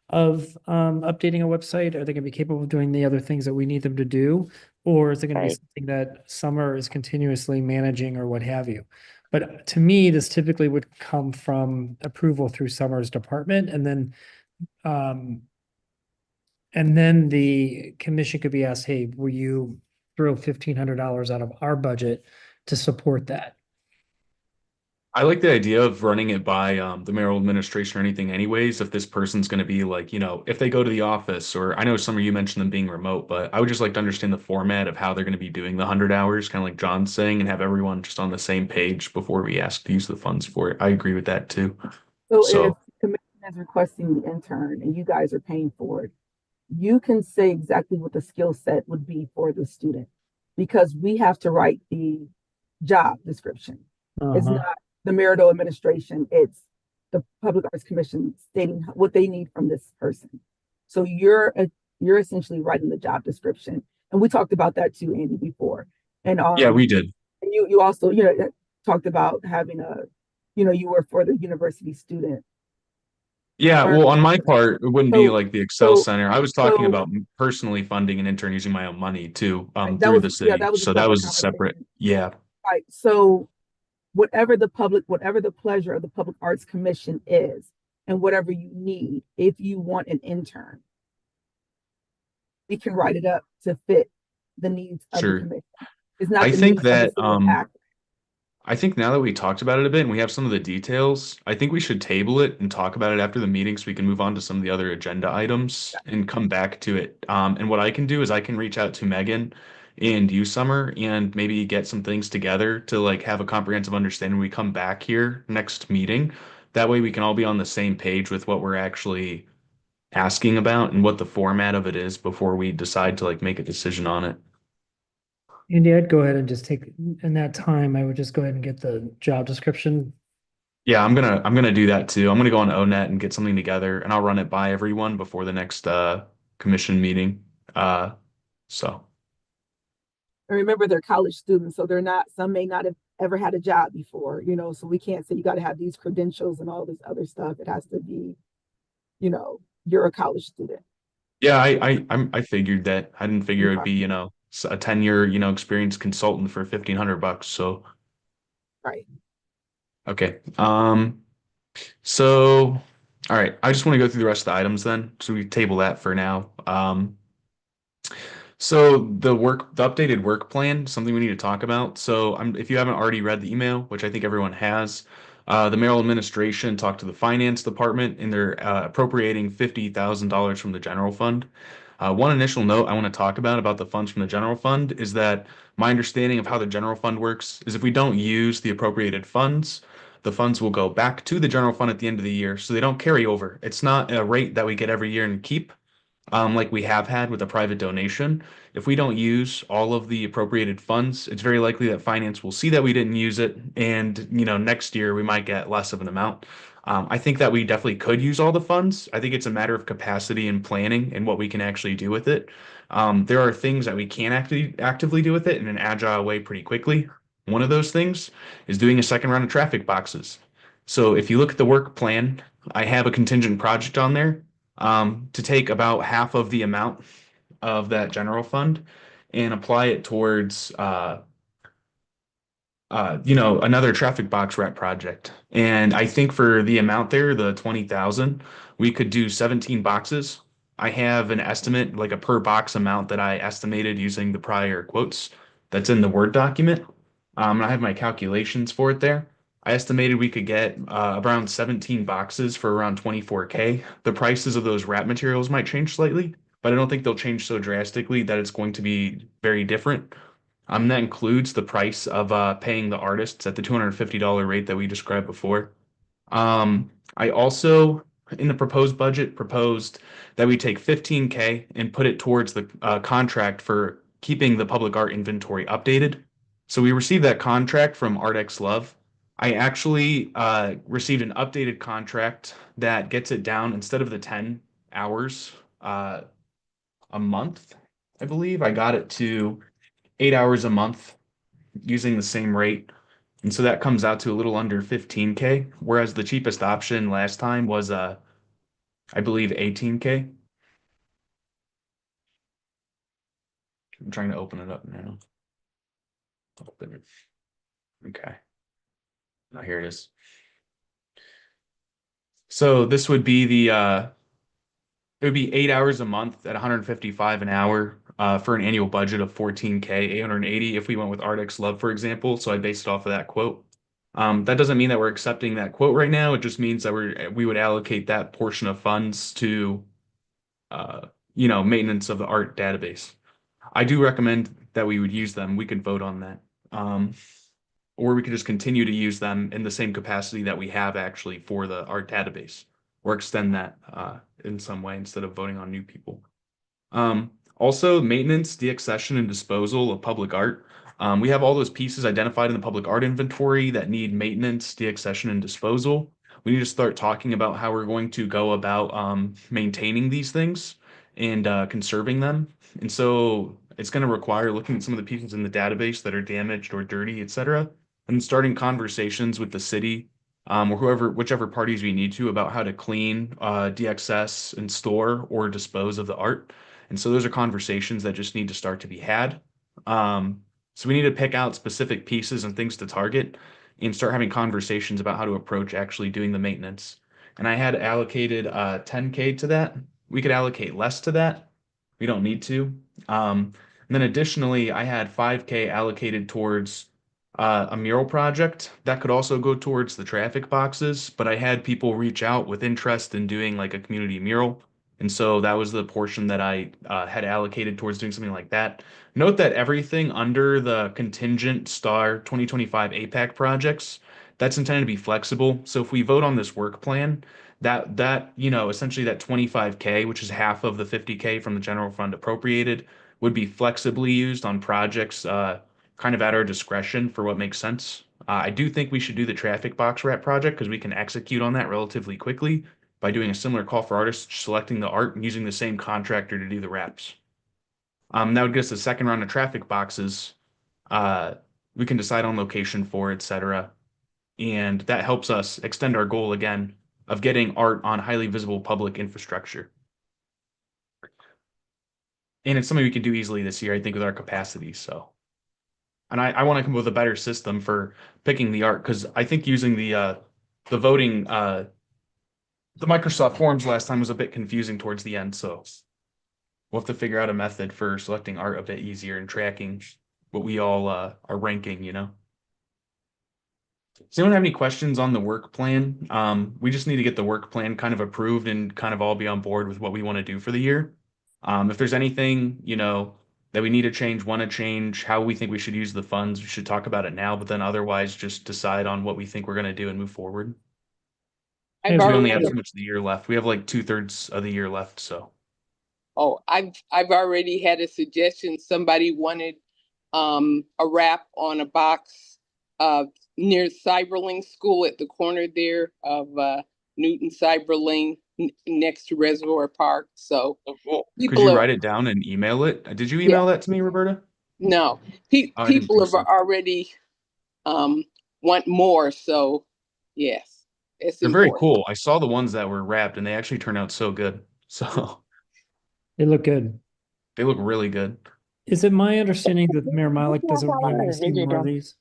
Speaker 3: of updating a website? Are they gonna be capable of doing the other things that we need them to do? Or is it gonna be
Speaker 7: Right.
Speaker 3: something that Summer is continuously managing or what have you? But to me, this typically would come from approval through Summer's department, um, and then the commission could be asked, hey, will you throw $1,500 out of our budget to support that?
Speaker 1: I like the idea of running it by the mayoral administration or anything, anyways. If this person's going to be like, if they go to the office, or I know some of you mentioned them being remote, but I would just like to understand the format of how they're going to be doing the 100 hours, kind of like John's saying, and have everyone just on the same page before we ask to use the funds for it. I agree with that too.
Speaker 2: So if
Speaker 1: So,
Speaker 2: the commission is requesting the intern and you guys are paying for it, you can say exactly what the skill set would be for the student because we have to write the job description. It's
Speaker 3: Uh-huh.
Speaker 2: not the marital administration, it's the Public Arts Commission stating what they need from this person. So you're essentially writing the job description. And we talked about that too, Andy, before. And
Speaker 1: yeah, we did.
Speaker 2: you also, talked about having you were for the university student.
Speaker 1: Yeah,
Speaker 2: Or
Speaker 1: well, on my part, it wouldn't be
Speaker 2: so
Speaker 1: like the Excel
Speaker 2: so
Speaker 1: Center. I was talking
Speaker 2: so
Speaker 1: about personally funding an intern using my own money too,
Speaker 2: right,
Speaker 1: through the city.
Speaker 2: that was a
Speaker 1: So that
Speaker 2: separate
Speaker 1: was a separate,
Speaker 2: conversation.
Speaker 1: yeah.
Speaker 2: Right. So whatever the pleasure of the Public Arts Commission is, and whatever you need, if you want an intern, we can write it up to fit the needs of the
Speaker 1: Sure.
Speaker 2: commission. It's not
Speaker 1: I
Speaker 2: the
Speaker 1: think
Speaker 2: needs of the
Speaker 1: that
Speaker 2: city of Akron.
Speaker 1: I think now that we talked about it a bit and we have some of the details, I think we should table it and talk about it after the meeting so we can move on to some of the other agenda items and come back to it. And what I can do is I can reach out to Megan and you, Summer, and maybe get some things together to like have a comprehensive understanding when we come back here next meeting. That way we can all be on the same page with what we're actually asking about and what the format of it is before we decide to like make a decision on it.
Speaker 3: Andy, I'd go ahead and just take, in that time, I would just go ahead and get the job description.
Speaker 1: Yeah, I'm gonna do that too. I'm gonna go on ONET and get something together, and I'll run it by everyone before the next commission meeting. So
Speaker 2: And remember, they're college students, so they're not. Some may not have ever had a job before, so we can't say you got to have these credentials and all this other stuff. It has to be, you're a college student.
Speaker 1: yeah, I figured that. I didn't figure it would
Speaker 2: Okay.
Speaker 1: be a 10-year experienced consultant for $1,500. So
Speaker 2: Right.
Speaker 1: okay. So all right, I just want to go through the rest of the items then. So we table that for now. So the updated work plan, something we need to talk about. So if you haven't already read the email, which I think everyone has, The mayoral administration talked to the finance department, and they're appropriating $50,000 from the general fund. One initial note I want to talk about the funds from the general fund is that my understanding of how the general fund works is if we don't use the appropriated funds, the funds will go back to the general fund at the end of the year, so they don't carry over. It's not a rate that we get every year and keep, like we have had with a private donation. If we don't use all of the appropriated funds, it's very likely that finance will see that we didn't use it, and next year we might get less of an amount. I think that we definitely could use all the funds. I think it's a matter of capacity and planning and what we can actually do with it. There are things that we can actively do with it in an agile way pretty quickly. One of those things is doing a second round of traffic boxes. So if you look at the work plan, I have a contingent project on there to take about half of the amount of that general fund and apply it towards another traffic box wrap project. And I think for the amount there, the 20,000, we could do 17 boxes. I have an estimate, like a per box amount that I estimated using the prior quotes that's in the Word document. I have my calculations for it there. I estimated we could get around 17 boxes for around 24K. The prices of those wrap materials might change slightly, but I don't think they'll change so drastically that it's going to be very different. That includes the price of paying the artists at the $250 rate that we described before. I also, in the proposed budget, proposed that we take 15K and put it towards the contract for keeping the public art inventory updated. So we received that contract from ArtX Love. I actually received an updated contract that gets it down instead of the 10 hours a month, I believe. I got it to 8 hours a month using the same rate. And so that comes out to a little under 15K, whereas the cheapest option last time was I believe 18K. I'm trying to open it up now. Open it. Okay. Now here it is. So this would be it would be 8 hours a month at 155 an hour for an annual budget of 14K, 880 if we went with Arctic's Love, for example. So I based it off of that quote. That doesn't mean that we're accepting that quote right now. It just means that we would allocate that portion of funds to maintenance of the art database. I do recommend that we would use them. We could vote on that. Or we could just continue to use them in the same capacity that we have actually for the art database, or extend that in some way instead of voting on new people. Also, maintenance, deaccession, and disposal of public art. We have all those pieces identified in the public art inventory that need maintenance, deaccession, and disposal. We need to start talking about how we're going to go about maintaining these things and conserving them. And so it's going to require looking at some of the pieces in the database that are damaged or dirty, etc., and starting conversations with the city or whichever parties we need to about how to clean, DXS, and store or dispose of the art. And so those are conversations that just need to start to be had. So we need to pick out specific pieces and things to target and start having conversations about how to approach actually doing the maintenance. And I had allocated 10K to that. We could allocate less to that. We don't need to. And then additionally, I had 5K allocated towards a mural project that could also go towards the traffic boxes, but I had people reach out with interest in doing like a community mural. And so that was the portion that I had allocated towards doing something like that. Note that everything under the contingent star 2025 APAC projects, that's intended to be flexible. So if we vote on this work plan, essentially that 25K, which is half of the 50K from the general fund appropriated, would be flexibly used on projects kind of at our discretion for what makes sense. I do think we should do the traffic box wrap project because we can execute on that relatively quickly by doing a similar call for artists, selecting the art, and using the same contractor to do the wraps. That would get us a second round of traffic boxes. Uh, we can decide on location for, etc. And that helps us extend our goal again of getting art on highly visible public infrastructure. And it's something we can do easily this year, I think, with our capacity. So. And I want to come up with a better system for picking the art because I think using the voting the Microsoft Forms last time was a bit confusing towards the end. So we'll have to figure out a method for selecting art a bit easier and tracking what we all are ranking, Does anyone have any questions on the work plan? We just need to get the work plan kind of approved and kind of all be on board with what we want to do for the year. If there's anything, that we need to change, want to change, how we think we should use the funds, we should talk about it now, but then otherwise just decide on what we think we're going to do and move forward.
Speaker 6: I've
Speaker 3: Hey,
Speaker 1: Because we only have
Speaker 6: already,
Speaker 1: so much of the year left. We have like 2/3 of the year left, so.
Speaker 6: I've already had a suggestion. Somebody wanted a wrap on a box near Cyberling School at the corner there of Newton Cyberling next to Reservoir Park. So
Speaker 1: Could
Speaker 6: people
Speaker 1: you
Speaker 6: have
Speaker 1: write it down and email it? Did you
Speaker 6: yeah,
Speaker 1: email that to me, Roberta?
Speaker 6: no,
Speaker 1: Oh, I didn't
Speaker 6: people
Speaker 1: think
Speaker 6: have
Speaker 1: so.
Speaker 6: already um want more. So yes, it's
Speaker 1: They're very
Speaker 6: important.
Speaker 1: cool. I saw the ones that were wrapped and they actually turn out so good. So
Speaker 3: they look good.
Speaker 1: they look really good.
Speaker 3: Is it my understanding that Mayor Malik doesn't want me to see more of these?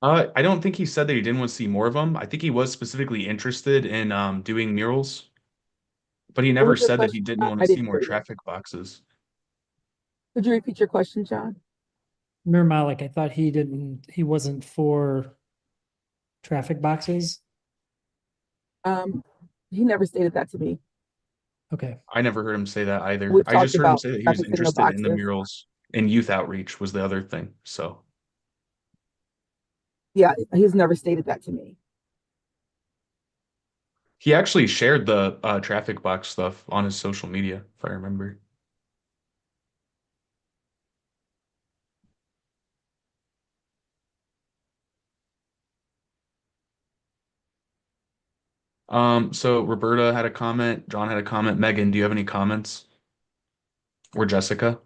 Speaker 1: I don't think he said that he didn't want to see more of them. I think he was specifically interested in doing murals, but he
Speaker 2: What
Speaker 1: never
Speaker 2: was your
Speaker 1: said that he
Speaker 2: question?
Speaker 1: didn't want
Speaker 2: I
Speaker 1: to see
Speaker 2: didn't
Speaker 1: more
Speaker 2: hear you.
Speaker 1: traffic boxes.
Speaker 2: Could you repeat your question, John?
Speaker 3: Mayor Malik, I thought he wasn't for traffic boxes.
Speaker 2: Um, he never stated that to me.
Speaker 3: Okay.
Speaker 1: I never heard him say that either.
Speaker 2: We've
Speaker 1: I just
Speaker 2: talked
Speaker 1: heard him
Speaker 2: about
Speaker 1: say that he was
Speaker 2: traffic signal
Speaker 1: interested in the
Speaker 2: boxes.
Speaker 1: murals and youth outreach was the other thing. So
Speaker 2: Yeah, he's never stated that to me.
Speaker 1: he actually shared the traffic box stuff on his social media, if I remember. So Roberta had a comment, John had a comment. Megan, do you have any comments? Or Jessica?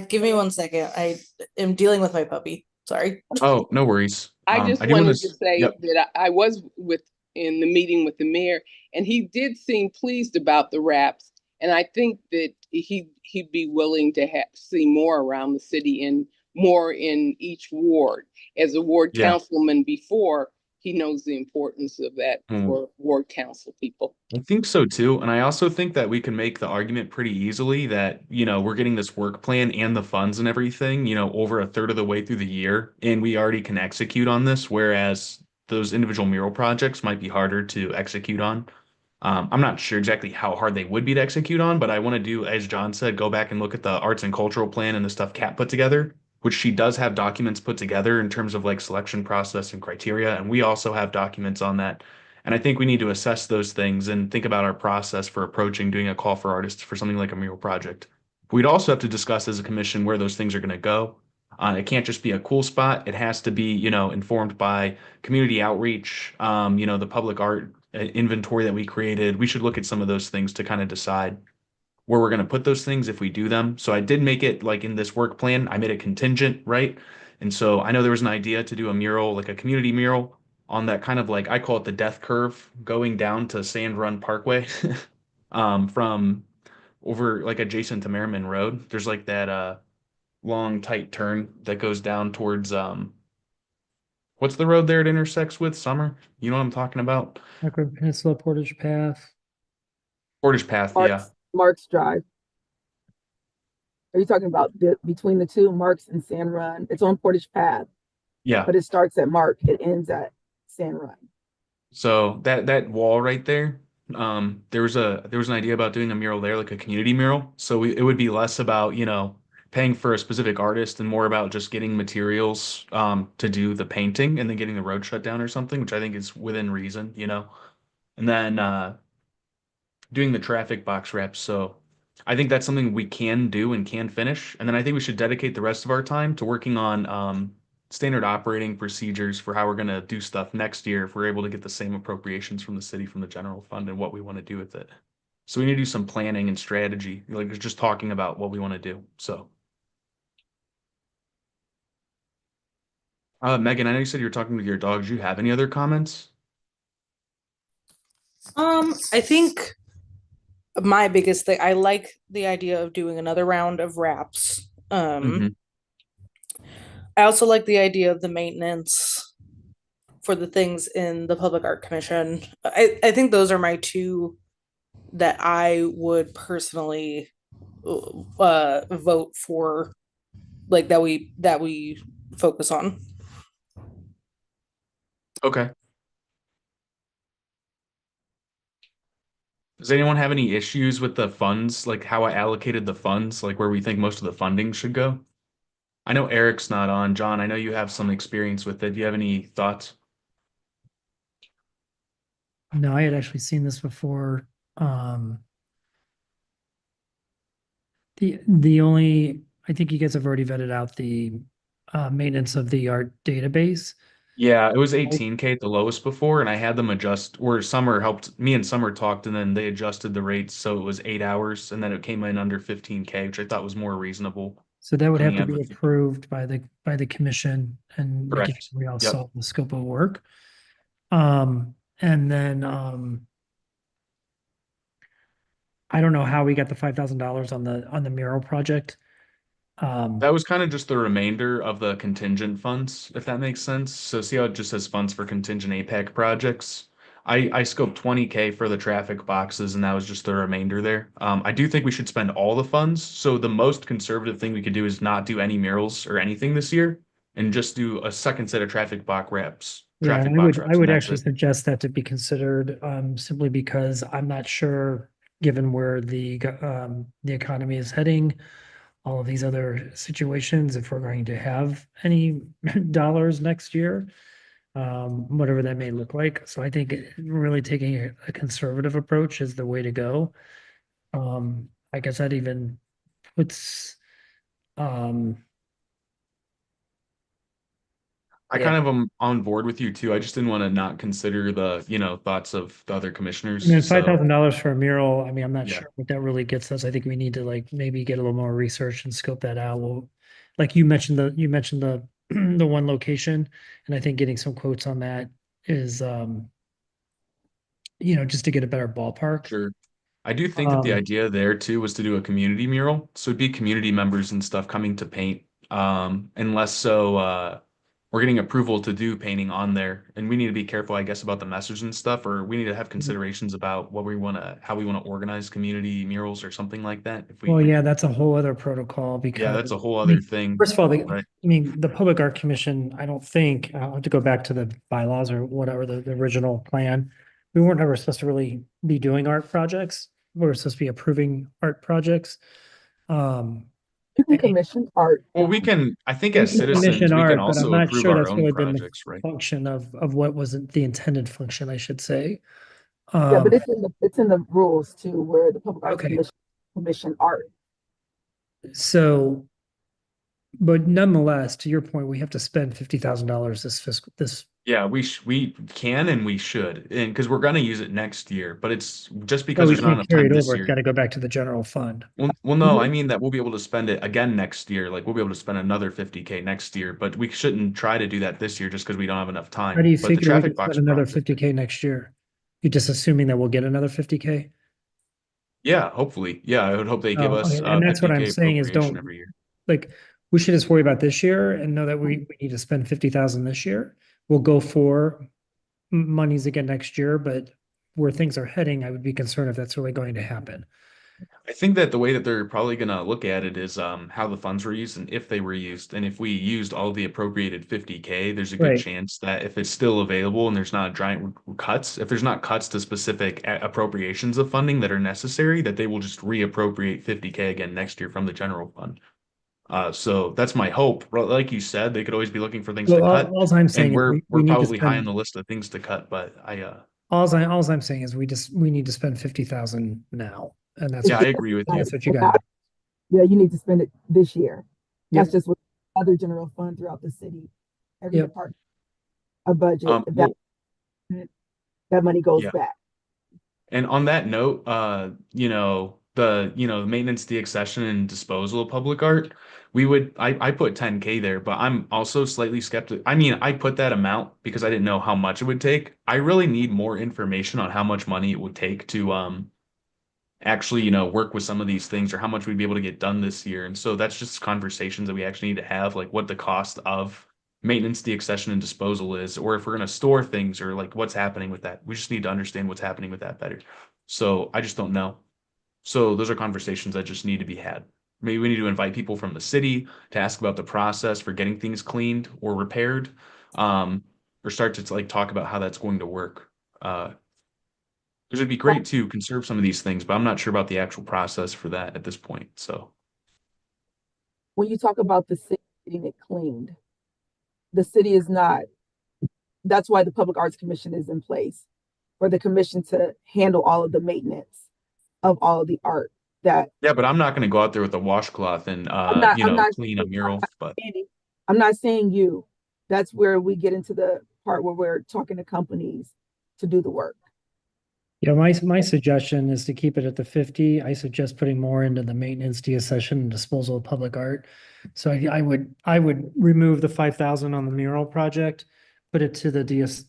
Speaker 5: Give me 1 second. I am dealing with my puppy. Sorry.
Speaker 1: Oh, no worries.
Speaker 6: I just
Speaker 1: I do want
Speaker 6: wanted to
Speaker 1: to.
Speaker 6: say
Speaker 1: Yep.
Speaker 6: that I was with in the meeting with the mayor, and he did seem pleased about the wraps. And I think that he'd be willing to see more around the city and more in each ward. As a ward
Speaker 1: Yeah.
Speaker 6: councilman before, he knows the importance of that
Speaker 1: Mm.
Speaker 6: for ward council people.
Speaker 1: I think so too. And I also think that we can make the argument pretty easily that, we're getting this work plan and the funds and everything, over a third of the way through the year, and we already can execute on this, whereas those individual mural projects might be harder to execute on. I'm not sure exactly how hard they would be to execute on, but I want to do, as John said, go back and look at the arts and cultural plan and the stuff Kat put together, which she does have documents put together in terms of like selection process and criteria. And we also have documents on that. And I think we need to assess those things and think about our process for approaching doing a call for artists for something like a mural project. We'd also have to discuss as a commission where those things are going to go. It can't just be a cool spot. It has to be, informed by community outreach, the public art inventory that we created. We should look at some of those things to kind of decide where we're going to put those things if we do them. So I did make it like in this work plan, I made it contingent, right? And so I know there was an idea to do a mural, like a community mural on that kind of like I call it the death curve going down to Sand Run Parkway from over like adjacent to Merriman Road. There's like that long tight turn that goes down towards what's the road there it intersects with Summer? You know what I'm talking about?
Speaker 3: Akron Peninsula Portage Path.
Speaker 1: Portage Path, yeah.
Speaker 2: Marks Drive. Are you talking about between the two, Marks and San Run? It's on Portage Path,
Speaker 1: Yeah.
Speaker 2: but it starts at Mark. It ends at San Run.
Speaker 1: So that wall right there, there was an idea about doing a mural there, like a community mural. So it would be less about, paying for a specific artist and more about just getting materials to do the painting and then getting the road shut down or something, which I think is within reason. And then doing the traffic box reps. So I think that's something we can do and can finish. And then I think we should dedicate the rest of our time to working on standard operating procedures for how we're going to do stuff next year if we're able to get the same appropriations from the city from the general fund and what we want to do with it. So we need to do some planning and strategy, like just talking about what we want to do. So, Megan, I know you said you were talking with your dogs. Do you have any other comments?
Speaker 5: I think my biggest thing, I like the idea of doing another round of wraps.
Speaker 1: Mhm.
Speaker 5: I also like the idea of the maintenance for the things in the Public Art Commission. I think those are my two that I would personally vote for, like, that we focus on.
Speaker 1: Okay. Does anyone have any issues with the funds, like how I allocated the funds, like where we think most of the funding should go? I know Eric's not on. John, I know you have some experience with it. Do you have any thoughts?
Speaker 3: No, I had actually seen this before. The only, I think you guys have already vetted out the maintenance of the art database.
Speaker 1: Yeah, it was 18K at the lowest before, and I had them adjust, or Summer helped me and Summer talked, and then they adjusted the rates so it was 8 hours, and then it came in under 15K, which I thought was more reasonable
Speaker 3: So that would have
Speaker 1: coming
Speaker 3: to
Speaker 1: out of
Speaker 3: be
Speaker 1: the
Speaker 3: approved by the commission and making
Speaker 1: correct.
Speaker 3: sure we all
Speaker 1: Yep.
Speaker 3: saw the scope of work. And then I don't know how we got the $5,000 on the mural project.
Speaker 1: That was kind of just the remainder of the contingent funds, if that makes sense. So see how it just says funds for contingent APAC projects? I scoped 20K for the traffic boxes, and that was just the remainder there. I do think we should spend all the funds. So the most conservative thing we could do is not do any murals or anything this year, and just do a second set of
Speaker 3: Yeah,
Speaker 1: traffic
Speaker 3: and
Speaker 1: box
Speaker 3: I
Speaker 1: wraps, and
Speaker 3: would
Speaker 1: that's
Speaker 3: actually
Speaker 1: it.
Speaker 3: suggest that to be considered, simply because I'm not sure, given where the economy is heading, all of these other situations, if we're going to have any dollars next year, whatever that may look like. So I think really taking a conservative approach is the way to go. I guess that even puts, um,
Speaker 1: I
Speaker 3: yeah.
Speaker 1: kind of am on board with you too. I just didn't want to not consider the, thoughts of the other
Speaker 3: I
Speaker 1: commissioners.
Speaker 3: mean,
Speaker 1: So
Speaker 3: $5,000 for a mural, I mean, I'm not
Speaker 1: yeah,
Speaker 3: sure what that really gets us. I think we need to like maybe get a little more research and scope that out. Well, like you mentioned the the one location, and I think getting some quotes on that is just to get a better ballpark.
Speaker 1: sure. I do think that the
Speaker 3: Um,
Speaker 1: idea there too was to do a community mural. So it'd be community members and stuff coming to paint. Unless so we're getting approval to do painting on there. And we need to be careful, I guess, about the message and stuff, or we need to have considerations about how we want to organize community murals or something like that. If we
Speaker 3: well,
Speaker 1: can,
Speaker 3: yeah, that's a whole other protocol
Speaker 1: yeah,
Speaker 3: because
Speaker 1: that's a whole
Speaker 3: I
Speaker 1: other
Speaker 3: mean,
Speaker 1: thing.
Speaker 3: first of all,
Speaker 1: Right.
Speaker 3: the Public Art Commission, I don't think, I'll have to go back to the bylaws or whatever, the original plan. We weren't ever supposed to really be doing art projects. We were supposed to be approving art projects. Um,
Speaker 2: You can
Speaker 3: and
Speaker 2: commission art.
Speaker 1: Well, I think
Speaker 3: we
Speaker 1: as
Speaker 3: can
Speaker 1: citizens,
Speaker 3: commission
Speaker 1: we can
Speaker 3: art, but I'm
Speaker 1: also
Speaker 3: not
Speaker 1: approve
Speaker 3: sure
Speaker 1: our
Speaker 3: that's
Speaker 1: own
Speaker 3: really been the
Speaker 1: projects, right?
Speaker 3: function of what wasn't the intended function, I should say.
Speaker 2: Yeah, but
Speaker 3: Um,
Speaker 2: it's in the rules too, where the Public Arts
Speaker 3: okay,
Speaker 2: Commission commission art.
Speaker 3: so, but nonetheless, to your point, we have to spend $50,000 this.
Speaker 1: Yeah, we can and we should, and because we're gonna use it next year, but it's just
Speaker 3: Well,
Speaker 1: because
Speaker 3: we
Speaker 1: there's not
Speaker 3: can't
Speaker 1: enough
Speaker 3: carry
Speaker 1: time
Speaker 3: it
Speaker 1: this
Speaker 3: over. It's
Speaker 1: year.
Speaker 3: got to go back to the general fund.
Speaker 1: Well, no, I
Speaker 2: Mhm.
Speaker 1: mean that we'll be able to spend it again next year. Like we'll be able to spend another 50K next year, but we shouldn't try to do that this year just because we don't have enough
Speaker 3: How do
Speaker 1: time.
Speaker 3: you
Speaker 1: But the
Speaker 3: figure we
Speaker 1: traffic
Speaker 3: can spend
Speaker 1: box
Speaker 3: another
Speaker 1: project,
Speaker 3: 50K next year? You're just assuming that we'll get another 50K?
Speaker 1: yeah, hopefully, yeah, I would hope they give
Speaker 3: Oh,
Speaker 1: us
Speaker 3: okay. And that's what I'm
Speaker 1: 50K
Speaker 3: saying is
Speaker 1: appropriation
Speaker 3: don't,
Speaker 1: every year.
Speaker 3: like, we should just worry about this year and know that we need to spend 50,000 this year. We'll go for monies again next year, but where things are heading, I would be concerned if that's really going to happen.
Speaker 1: I think that the way that they're probably gonna look at it is how the funds were used and if they were used. And if we used all the appropriated 50K, there's a good
Speaker 3: Right.
Speaker 1: chance that if it's still available and there's not giant cuts, if there's not cuts to specific appropriations of funding that are necessary, that they will just reappropriate 50K again next year from the general fund. So that's my hope. Like you said, they could always be looking for things to
Speaker 3: Well,
Speaker 1: cut,
Speaker 3: all I'm saying
Speaker 1: and
Speaker 3: is
Speaker 1: we're
Speaker 3: we need to
Speaker 1: probably high on
Speaker 3: spend,
Speaker 1: the list of things to cut. But
Speaker 3: all I'm saying is we need to spend 50,000 now. And
Speaker 2: It's
Speaker 1: yeah, I
Speaker 2: just
Speaker 1: agree with
Speaker 2: like,
Speaker 1: you.
Speaker 3: that's what you got.
Speaker 2: yeah, you need to spend it this year. That's
Speaker 3: Yep.
Speaker 2: just what other general fund throughout the city. Every
Speaker 3: Yep.
Speaker 2: department, a budget,
Speaker 1: Well,
Speaker 2: that money goes
Speaker 1: yeah.
Speaker 2: back.
Speaker 1: And on that note, the maintenance, deaccession, and disposal of public art, I put 10K there, but I'm also slightly skeptical. I mean, I put that amount because I didn't know how much it would take. I really need more information on how much money it would take to actually, work with some of these things or how much we'd be able to get done this year. And so that's just conversations that we actually need to have, like what the cost of maintenance, deaccession, and disposal is, or if we're going to store things or like what's happening with that. We just need to understand what's happening with that better. So I just don't know. So those are conversations that just need to be had. Maybe we need to invite people from the city to ask about the process for getting things cleaned or repaired, um, or start to like talk about how that's going to work. Because it'd be great to conserve some of these things, but I'm not sure about the actual process for that at this point. So
Speaker 2: When you talk about the city getting it cleaned, the city is not, that's why the Public Arts Commission is in place for the commission to handle all of the maintenance of all of the art that
Speaker 1: yeah, but I'm not going to go out there with a washcloth and
Speaker 2: I'm not
Speaker 1: clean a mural. But
Speaker 2: saying, I'm not saying you. That's where we get into the part where we're talking to companies to do the work.
Speaker 3: Yeah, my suggestion is to keep it at the 50. I suggest putting more into the maintenance, deaccession, and disposal of public art. So I would remove the 5,000 on the mural project, put it to the DS,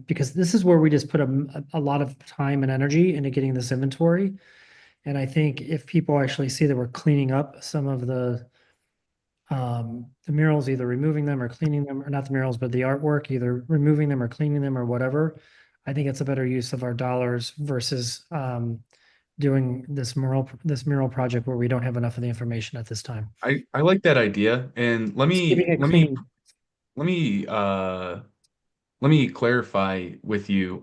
Speaker 3: because this is where we just put a lot of time and energy into getting this inventory. And I think if people actually see that we're cleaning up some of the murals, either removing them or cleaning them, or not the murals, but the artwork, either removing them or cleaning them or whatever. I think it's a better use of our dollars versus doing this mural project where we don't have enough of the information at this time.
Speaker 1: I like that idea. And
Speaker 3: Just keeping it clean.
Speaker 1: let me let me clarify with you.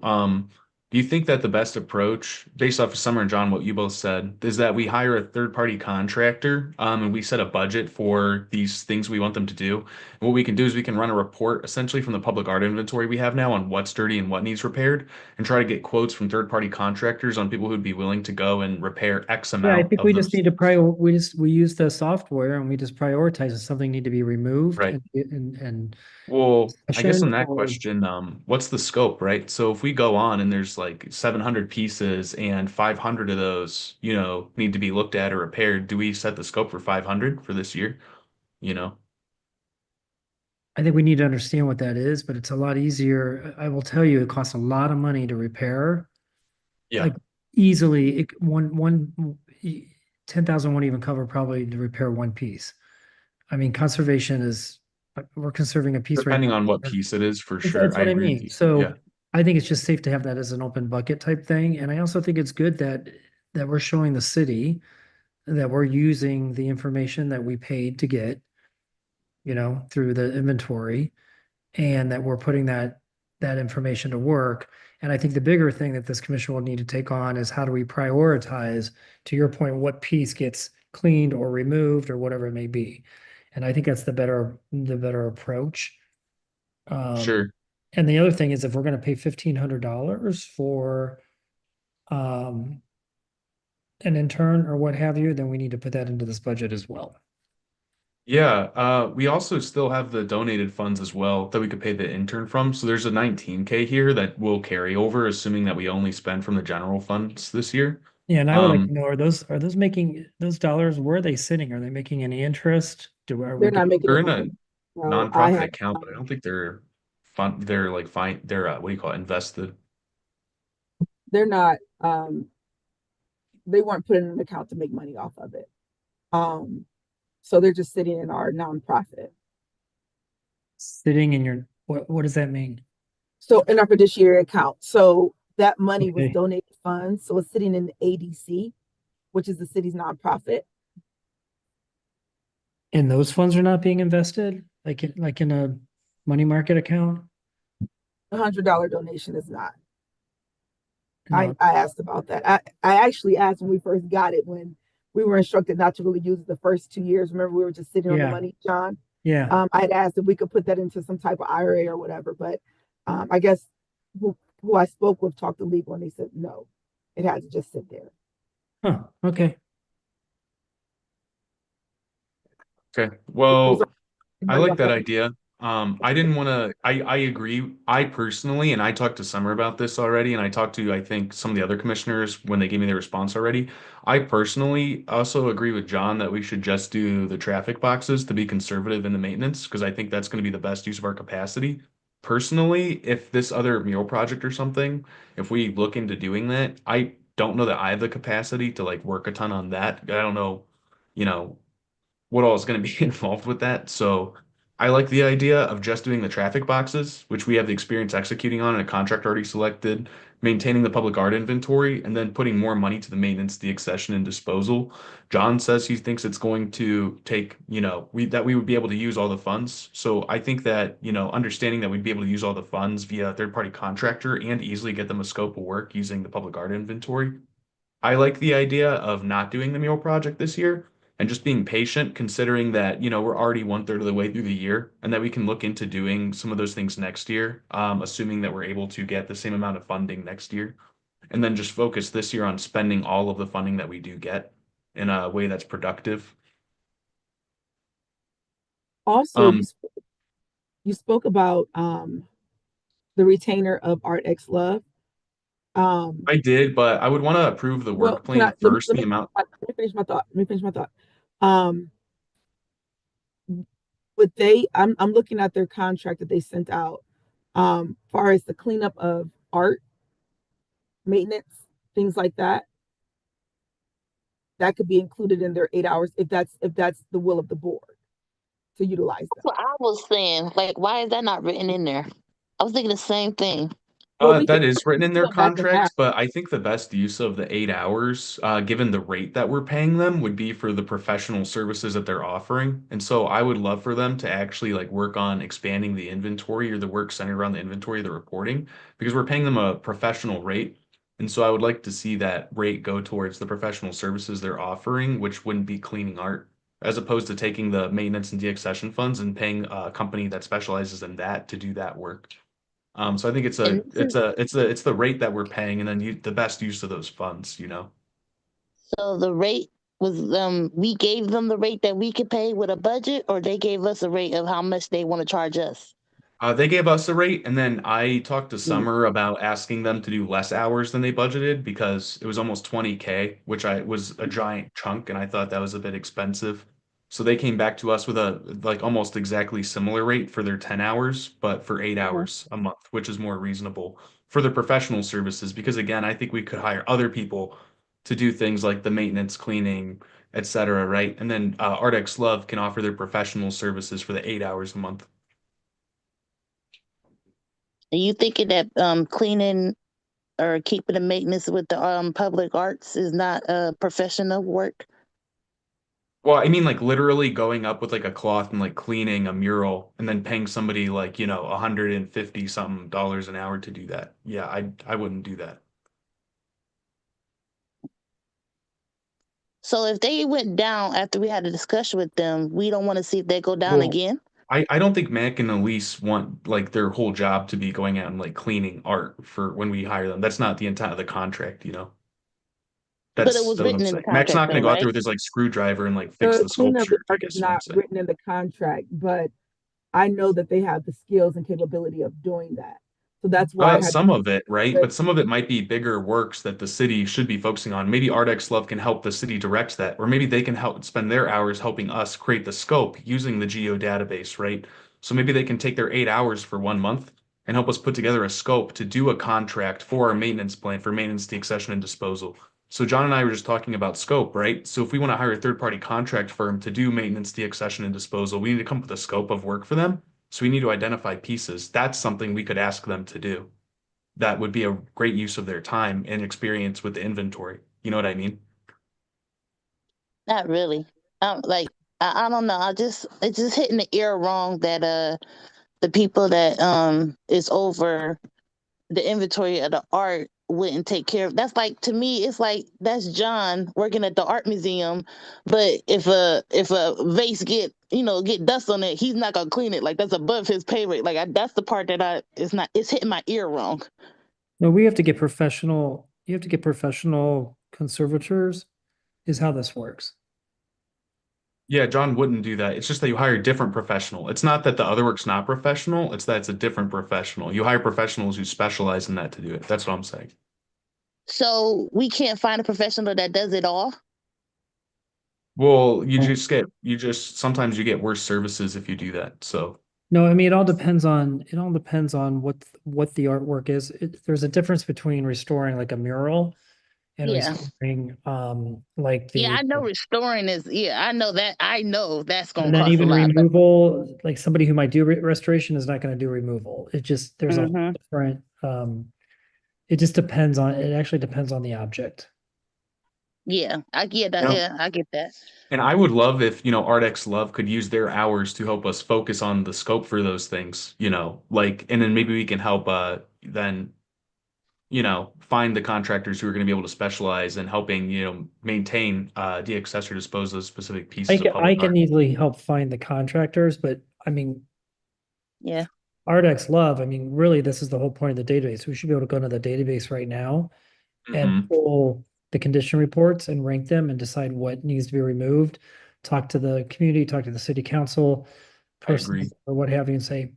Speaker 1: Do you think that the best approach, based off of Summer and John, what you both said, is that we hire a third-party contractor, and we set a budget for these things we want them to do? And what we can do is we can run a report essentially from the public art inventory we have now on what's dirty and what needs repaired, and try to get quotes from third-party contractors on people who'd be willing to go and repair X
Speaker 3: Yeah, I
Speaker 1: amount
Speaker 3: think we
Speaker 1: of
Speaker 3: just
Speaker 1: those.
Speaker 3: need to we use the software and we just prioritize if something need to be removed
Speaker 1: Right.
Speaker 3: and
Speaker 1: Well, I guess
Speaker 3: session
Speaker 1: on that
Speaker 3: or
Speaker 1: question, what's the scope, right? So if we go on and there's like 700 pieces and 500 of those, need to be looked at or repaired, do we set the scope for 500 for this year? You know?
Speaker 3: I think we need to understand what that is, but it's a lot easier. I will tell you, it costs a lot of money to repair.
Speaker 1: Yeah,
Speaker 3: Like easily, 10,000 won't even cover probably to repair one piece. I mean, conservation is, we're conserving a piece right
Speaker 1: depending
Speaker 3: now.
Speaker 1: on what piece it is, for sure.
Speaker 3: That's
Speaker 1: I
Speaker 3: what I
Speaker 1: agree with
Speaker 3: mean.
Speaker 1: you. Yeah,
Speaker 3: So I think it's just safe to have that as an open bucket type thing. And I also think it's good that we're showing the city that we're using the information that we paid to get, through the inventory, and that we're putting that information to work. And I think the bigger thing that this commission will need to take on is how do we prioritize, to your point, what piece gets cleaned or removed or whatever it may be. And I think that's the better approach. Um,
Speaker 1: sure.
Speaker 3: and the other thing is if we're going to pay $1,500 for um, an intern or what have you, then we need to put that into this budget as well.
Speaker 1: Yeah, we also still have the donated funds as well that we could pay the intern from. So there's a 19K here that will carry over, assuming that we only spend from the general funds this year.
Speaker 3: Yeah, and I would like to
Speaker 1: Um,
Speaker 3: know, are those making those dollars, where are they sitting? Are they making any interest? Are we
Speaker 2: They're not
Speaker 3: getting,
Speaker 2: making
Speaker 1: they're
Speaker 2: any
Speaker 1: in a
Speaker 2: money. So I
Speaker 1: nonprofit
Speaker 2: have,
Speaker 1: account, but I don't think they're fun. They're like fine. They're what do you call it? Invested.
Speaker 2: they're not, they weren't put in an account to make money off of it. Um, so they're just sitting in our nonprofit.
Speaker 3: sitting in your, what does that mean?
Speaker 2: So in our fiduciary account. So that money was
Speaker 3: Okay.
Speaker 2: donated funds. So it's sitting in the ADC, which is the city's nonprofit.
Speaker 3: And those funds are not being invested, like in a money market account?
Speaker 2: $100 donation is not.
Speaker 3: No.
Speaker 2: I asked about that. I actually asked when we first got it, when we were instructed not to really use it the first 2 years. Remember, we were just sitting on the
Speaker 3: Yeah,
Speaker 2: money, John.
Speaker 3: yeah.
Speaker 2: I had asked if we could put that into some type of IRA or whatever, but I guess who I spoke with talked to legal and they said no, it has to just sit there.
Speaker 3: Huh, okay.
Speaker 1: Okay.
Speaker 2: Those are
Speaker 1: Well, I
Speaker 2: money
Speaker 1: like
Speaker 2: off
Speaker 1: that
Speaker 2: that.
Speaker 1: idea. I didn't want to, I agree. I personally, and I talked to Summer about this already, and I talked to, I think, some of the other commissioners when they gave me their response already. I personally also agree with John that we should just do the traffic boxes to be conservative in the maintenance, because I think that's going to be the best use of our capacity. Personally, if this other mural project or something, if we look into doing that, I don't know that I have the capacity to like work a ton on that. I don't know, you know, what all is going to be involved with that. So I like the idea of just doing the traffic boxes, which we have the experience executing on and a contract already selected, maintaining the public art inventory, and then putting more money to the maintenance, deaccession, and disposal. John says he thinks it's going to take, we would be able to use all the funds. So I think that, understanding that we'd be able to use all the funds via a third-party contractor and easily get them a scope of work using the public art inventory. I like the idea of not doing the mural project this year and just being patient, considering that, we're already one-third of the way through the year and that we can look into doing some of those things next year, assuming that we're able to get the same amount of funding next year. And then just focus this year on spending all of the funding that we do get in a way that's productive.
Speaker 2: Also,
Speaker 1: Um,
Speaker 2: you spoke about the retainer of Art X Love.
Speaker 1: I did, but I would want to approve the
Speaker 2: Well,
Speaker 1: work plan first, the amount.
Speaker 2: let me finish my thought. Let me finish my thought. Um, would they? I'm looking at their contract that they sent out. Far as the cleanup of art, maintenance, things like that, that could be included in their 8 hours if that's the will of the board to utilize
Speaker 7: That's
Speaker 2: them.
Speaker 7: what I was saying. Like, why is that not written in there? I was thinking the same thing.
Speaker 2: Well, we
Speaker 1: That
Speaker 2: can
Speaker 1: is written in their
Speaker 2: go back and ask.
Speaker 1: contract, but I think the best use of the 8 hours, given the rate that we're paying them, would be for the professional services that they're offering. And so I would love for them to actually like work on expanding the inventory or the work centered around the inventory of the reporting because we're paying them a professional rate. And so I would like to see that rate go towards the professional services they're offering, which wouldn't be cleaning art, as opposed to taking the maintenance and deaccession funds and paying a company that specializes in that to do that work. So I think
Speaker 7: And this is
Speaker 1: it's the rate that we're paying, and then the best use of those funds.
Speaker 7: so the rate was we gave them the rate that we could pay with a budget, or they gave us a rate of how much they want to charge us.
Speaker 1: They gave us a rate, and then I talked to
Speaker 7: Mm.
Speaker 1: Summer about asking them to do less hours than they budgeted because it was almost 20K, which I was a giant chunk, and I thought that was a bit expensive. So they came back to us with a like almost exactly similar rate for their 10 hours, but for eight
Speaker 2: Mhm.
Speaker 1: hours a month, which is more reasonable for the professional services. Because again, I think we could hire other people to do things like the maintenance, cleaning, etc., right? And then Ardex Love can offer their professional services for the 8 hours a month.
Speaker 7: Are you thinking that cleaning or keeping the maintenance with the public arts is not professional work?
Speaker 1: Well, I mean, like literally going up with like a cloth and like cleaning a mural and then paying somebody like, 150 something dollars an hour to do that. Yeah, I wouldn't do that.
Speaker 7: So if they went down after we had a discussion with them, we don't want to see if they go down
Speaker 1: Well,
Speaker 7: again.
Speaker 1: I don't think Mac and Elise want like their whole job to be going out and like cleaning art for when we hire them. That's not the intent of the contract.
Speaker 7: But it
Speaker 1: That's
Speaker 7: was
Speaker 1: what I'm
Speaker 7: written in the
Speaker 1: saying. Mac's not
Speaker 7: contract,
Speaker 1: going to
Speaker 7: though,
Speaker 1: go out there
Speaker 7: right?
Speaker 1: with his like screwdriver and like fix
Speaker 2: The
Speaker 1: the
Speaker 2: cleanup
Speaker 1: sculpture, I
Speaker 2: part is
Speaker 1: guess is what I'm
Speaker 2: not
Speaker 1: saying.
Speaker 2: written in the contract, but I know that they have the skills and capability of doing that. So that's why I had
Speaker 1: Some of it, right?
Speaker 2: to,
Speaker 1: But some of it might be bigger works that the city should be focusing on. Maybe Ardex Love can help the city direct that, or maybe they can help spend their hours helping us create the scope using the geo database, right? So maybe they can take their 8 hours for 1 month and help us put together a scope to do a contract for our maintenance plan for maintenance, deaccession, and disposal. So John and I were just talking about scope, right? So if we want to hire a third-party contract firm to do maintenance, deaccession, and disposal, we need to come up with a scope of work for them. So we need to identify pieces. That's something we could ask them to do. That would be a great use of their time and experience with the inventory. You know what I mean?
Speaker 7: Not really. Like I don't know. It's just hitting the ear wrong that the people that is over the inventory of the art wouldn't take care of. That's like, to me, it's like that's John working at the art museum, but if a vase get dust on it, he's not gonna clean it. Like, that's above his pay rate. Like, that's the part that it's hitting my ear wrong.
Speaker 3: No, we have to get professional, you have to get professional conservators is how this works.
Speaker 1: Yeah, John wouldn't do that. It's just that you hire a different professional. It's not that the other work's not professional, it's that it's a different professional. You hire professionals who specialize in that to do it. That's what I'm saying.
Speaker 7: So we can't find a professional that does it all.
Speaker 1: Well, you just sometimes you get worse services if you do that. So,
Speaker 3: No, I mean, it all depends on what the artwork is. There's a difference between restoring like a mural and
Speaker 7: Yeah.
Speaker 3: restoring, like
Speaker 7: Yeah,
Speaker 3: the,
Speaker 7: I know restoring is, yeah, I know that. I know that's gonna
Speaker 3: and then
Speaker 7: cost a
Speaker 3: even
Speaker 7: lot, but
Speaker 3: removal, like somebody who might do restoration is not going to do removal. It just, there's a
Speaker 7: Mhm.
Speaker 3: different, it just depends on, it actually depends on the object.
Speaker 7: Yeah, I get
Speaker 1: You
Speaker 7: that.
Speaker 1: know,
Speaker 7: Yeah, I get that.
Speaker 1: and I would love if, ArtX Love could use their hours to help us focus on the scope for those things, like, and then maybe we can help then, find the contractors who are going to be able to specialize in helping, maintain, de-access or dispose of specific pieces of
Speaker 3: I
Speaker 1: public art.
Speaker 3: can easily help find the contractors, but I mean,
Speaker 7: Yeah.
Speaker 3: Ardex Love, I mean, really, this is the whole point of the database. We should be able to go into the database right now and
Speaker 1: Hmm.
Speaker 3: pull the condition reports and rank them and decide what needs to be removed. Talk to the community, talk to the city council
Speaker 1: I
Speaker 3: person
Speaker 1: agree.
Speaker 3: or what have you, and say,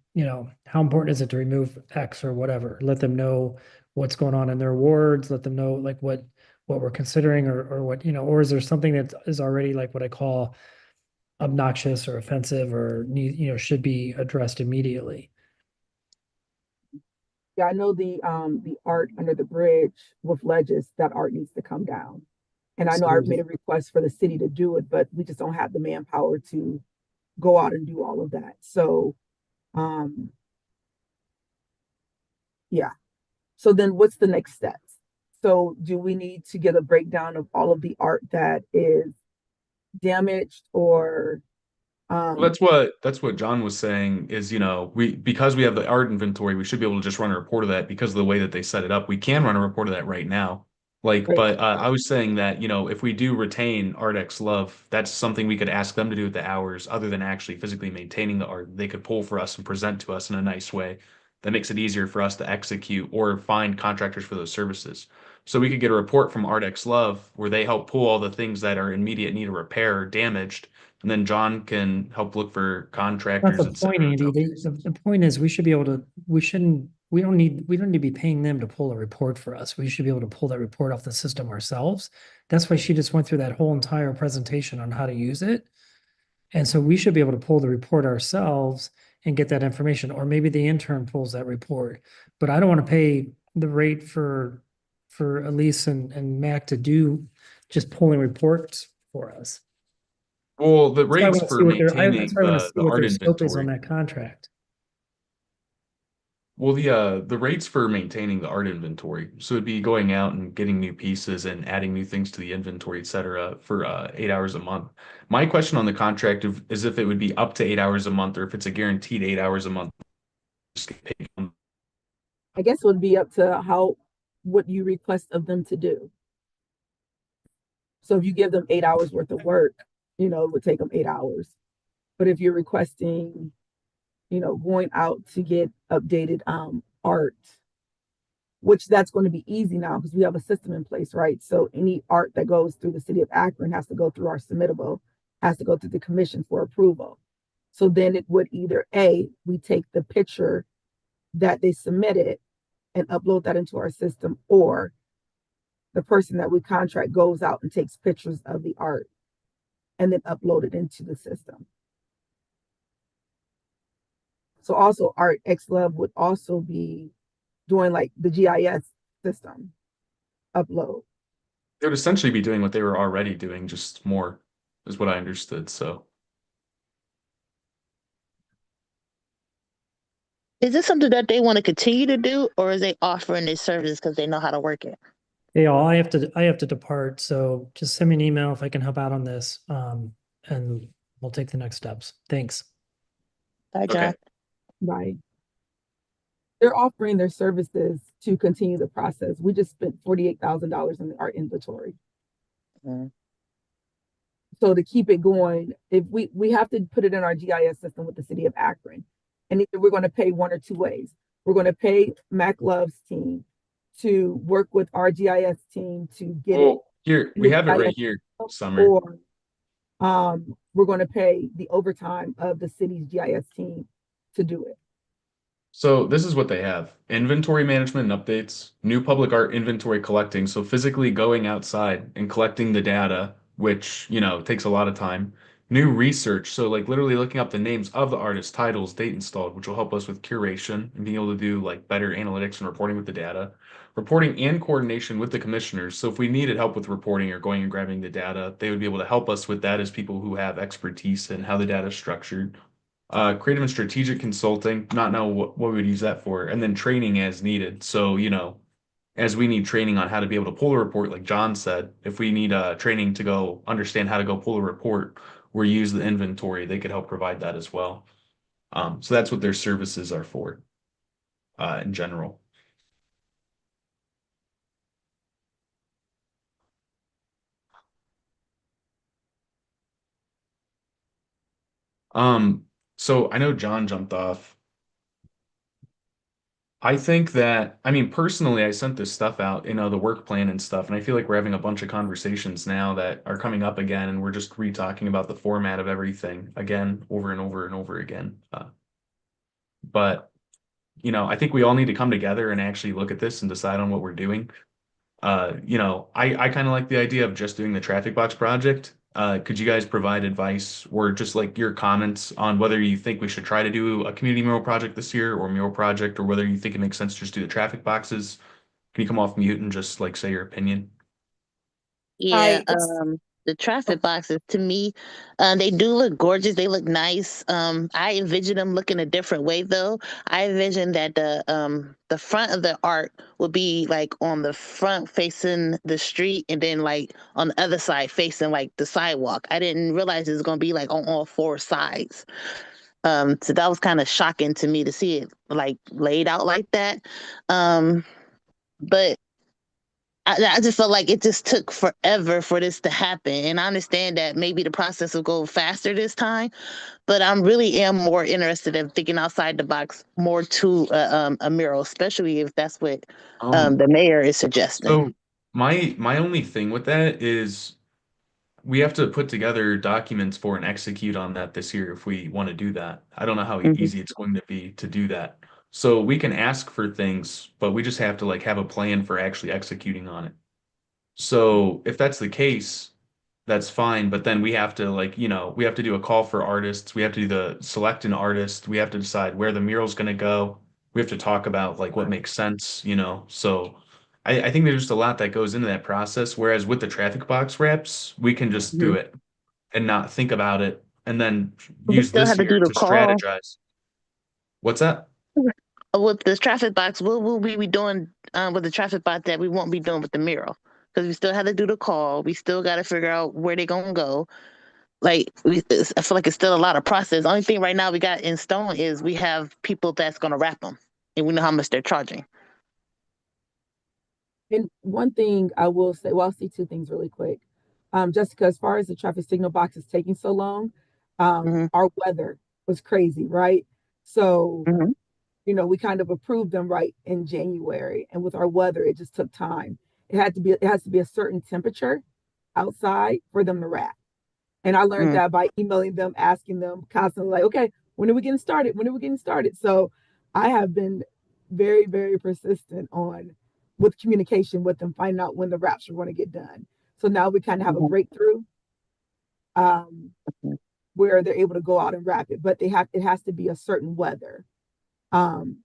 Speaker 3: how important is it to remove X or whatever? Let them know what's going on in their wards, let them know like what we're considering or what, or is there something that is already like what I call obnoxious or offensive or need, should be addressed immediately.
Speaker 2: Yeah, I know the art under the bridge with ledges, that art needs to come down. And I know I've made a request for the city to do it, but we just don't have the manpower to go out and do all of that. So, um, yeah. So then what's the next steps? So do we need to get a breakdown of all of the art that is damaged or
Speaker 1: Well, that's what John was saying is, because we have the art inventory, we should be able to just run a report of that because of the way that they set it up. We can run a report of that right now. Like,
Speaker 2: right,
Speaker 1: but I was saying that, if we do retain ArtX Love, that's something we could ask them to do with the hours, other than actually physically maintaining the art. They could pull for us and present to us in a nice way. That makes it easier for us to execute or find contractors for those services. So we could get a report from ArtX Love where they help pull all the things that are in immediate need of repair or damaged, and then John can help look for
Speaker 3: That's
Speaker 1: contractors,
Speaker 3: the
Speaker 1: et
Speaker 3: point,
Speaker 1: cetera.
Speaker 3: Andy. The point is we should be able to, we don't need to be paying them to pull a report for us. We should be able to pull that report off the system ourselves. That's why she just went through that whole entire presentation on how to use it. And so we should be able to pull the report ourselves and get that information, or maybe the intern pulls that report. But I don't want to pay the rate for Elise and Mac to do just pulling reports for us.
Speaker 1: Well, the
Speaker 3: That's why I
Speaker 1: rates
Speaker 3: want to
Speaker 1: for
Speaker 3: see what their, that's
Speaker 1: maintaining
Speaker 3: why I want to see
Speaker 1: the
Speaker 3: what
Speaker 1: art
Speaker 3: their scope is on
Speaker 1: inventory.
Speaker 3: that contract.
Speaker 1: Well, the rates for maintaining the art inventory. So it'd be going out and getting new pieces and adding new things to the inventory, et cetera, for 8 hours a month. My question on the contract is if it would be up to 8 hours a month or if it's a guaranteed 8 hours a month. Just get paid.
Speaker 2: I guess it would be up to what you request of them to do. So if you give them 8 hours worth of work, it would take them 8 hours. But if you're requesting, going out to get updated art, which that's going to be easy now because we have a system in place, right? So any art that goes through the city of Akron has to go through our submittable, has to go through the commission for approval. So then it would either we take the picture that they submitted and upload that into our system, or the person that we contract goes out and takes pictures of the art and then upload it into the system. So also Art X Love would also be doing like the GIS system upload.
Speaker 1: They would essentially be doing what they were already doing, just more, is what I understood. So.
Speaker 7: Is this something that they want to continue to do, or is they offering this service because they know how to work it?
Speaker 3: Hey, all, I have to depart, so just send me an email if I can help out on this, and we'll take the next steps. Thanks.
Speaker 7: Bye, John.
Speaker 1: Okay.
Speaker 2: Right. They're offering their services to continue the process. We just spent $48,000 in our inventory.
Speaker 7: Mm.
Speaker 2: So to keep it going, if we have to put it in our GIS system with the city of Akron, and either we're going to pay one or two ways. We're going to pay Mac Love's team to work with our GIS team to get it
Speaker 1: Well, here
Speaker 2: in
Speaker 1: we
Speaker 2: the
Speaker 1: have it right
Speaker 2: GIS
Speaker 1: here,
Speaker 2: system,
Speaker 1: Summer.
Speaker 2: or we're going to pay the overtime of the city's GIS team to do it.
Speaker 1: So this is what they have. Inventory management and updates, new public art inventory collecting. So physically going outside and collecting the data, which, takes a lot of time. New research. So like literally looking up the names of the artists, titles, date installed, which will help us with curation and being able to do like better analytics and reporting with the data. reporting and coordination with the commissioners. So if we needed help with reporting or going and grabbing the data, they would be able to help us with that as people who have expertise in how the data is structured. Creative and strategic consulting, not know what we would use that for, and then training as needed. So, as we need training on how to be able to pull a report, like John said, if we need training to go understand how to go pull a report or use the inventory, they could help provide that as well. So that's what their services are for, in general. So I know John jumped off. I think that, I mean, personally, I sent this stuff out, the work plan and stuff, and I feel like we're having a bunch of conversations now that are coming up again, and we're just re-talking about the format of everything again, over and over and over again. But, I think we all need to come together and actually look at this and decide on what we're doing. I kind of like the idea of just doing the traffic box project. Could you guys provide advice or just like your comments on whether you think we should try to do a community mural project this year or mural project, or whether you think it makes sense to just do the traffic boxes? Can you come off mute and just like say your opinion?
Speaker 7: Yeah,
Speaker 2: I just
Speaker 7: the traffic boxes to me, they do look gorgeous. They look nice. I envision them looking a different way though. I envision that the front of the art would be like on the front facing the street, and then like on the other side facing like the sidewalk. I didn't realize it was gonna be like on all four sides. So that was kind of shocking to me to see it like laid out like that. But I just felt like it just took forever for this to happen. And I understand that maybe the process will go faster this time, but I'm really am more interested in thinking outside the box more to a mural, especially if that's what
Speaker 1: Um,
Speaker 7: the mayor is suggesting.
Speaker 1: so my only thing with that is we have to put together documents for and execute on that this year if we want to do that. I don't know how
Speaker 7: Hmm.
Speaker 1: easy it's going to be to do that. So we can ask for things, but we just have to like have a plan for actually executing on it. So if that's the case, that's fine. But then we have to like, we have to do a call for artists. We have to do the select an artist. We have to decide where the mural's going to go. We have to talk about like what makes sense. So I think there's just a lot that goes into that process. Whereas with the traffic box wraps, we can just do
Speaker 7: Hmm.
Speaker 1: it and not think about it and then
Speaker 7: We
Speaker 1: use
Speaker 7: still
Speaker 1: this
Speaker 7: have to do
Speaker 1: year
Speaker 7: the
Speaker 1: to
Speaker 7: call.
Speaker 1: strategize. What's that?
Speaker 7: With the traffic box, what will we be doing with the traffic box that we won't be doing with the mural? Because we still have to do the call. We still got to figure out where they're going to go. Like I feel like it's still a lot of process. Only thing right now we got in stone is we have people that's going to wrap them, and we know how much they're charging.
Speaker 2: And one thing I will say, well, I'll see two things really quick. Jessica, as far as the traffic signal box is taking so long,
Speaker 7: Hmm.
Speaker 2: our weather was crazy, right? So,
Speaker 7: Hmm.
Speaker 2: we kind of approved them right in January, and with our weather, it just took time. It has to be a certain temperature outside for them to wrap. And I learned
Speaker 7: Hmm.
Speaker 2: that by emailing them, asking them constantly, like, okay, when are we getting started? When are we getting started? So I have been very, very persistent on with communication with them, finding out when the wraps are going to get done. So now we kind of have a
Speaker 7: Hmm.
Speaker 2: breakthrough um, where they're able to go out and wrap it, but it has to be a certain weather um,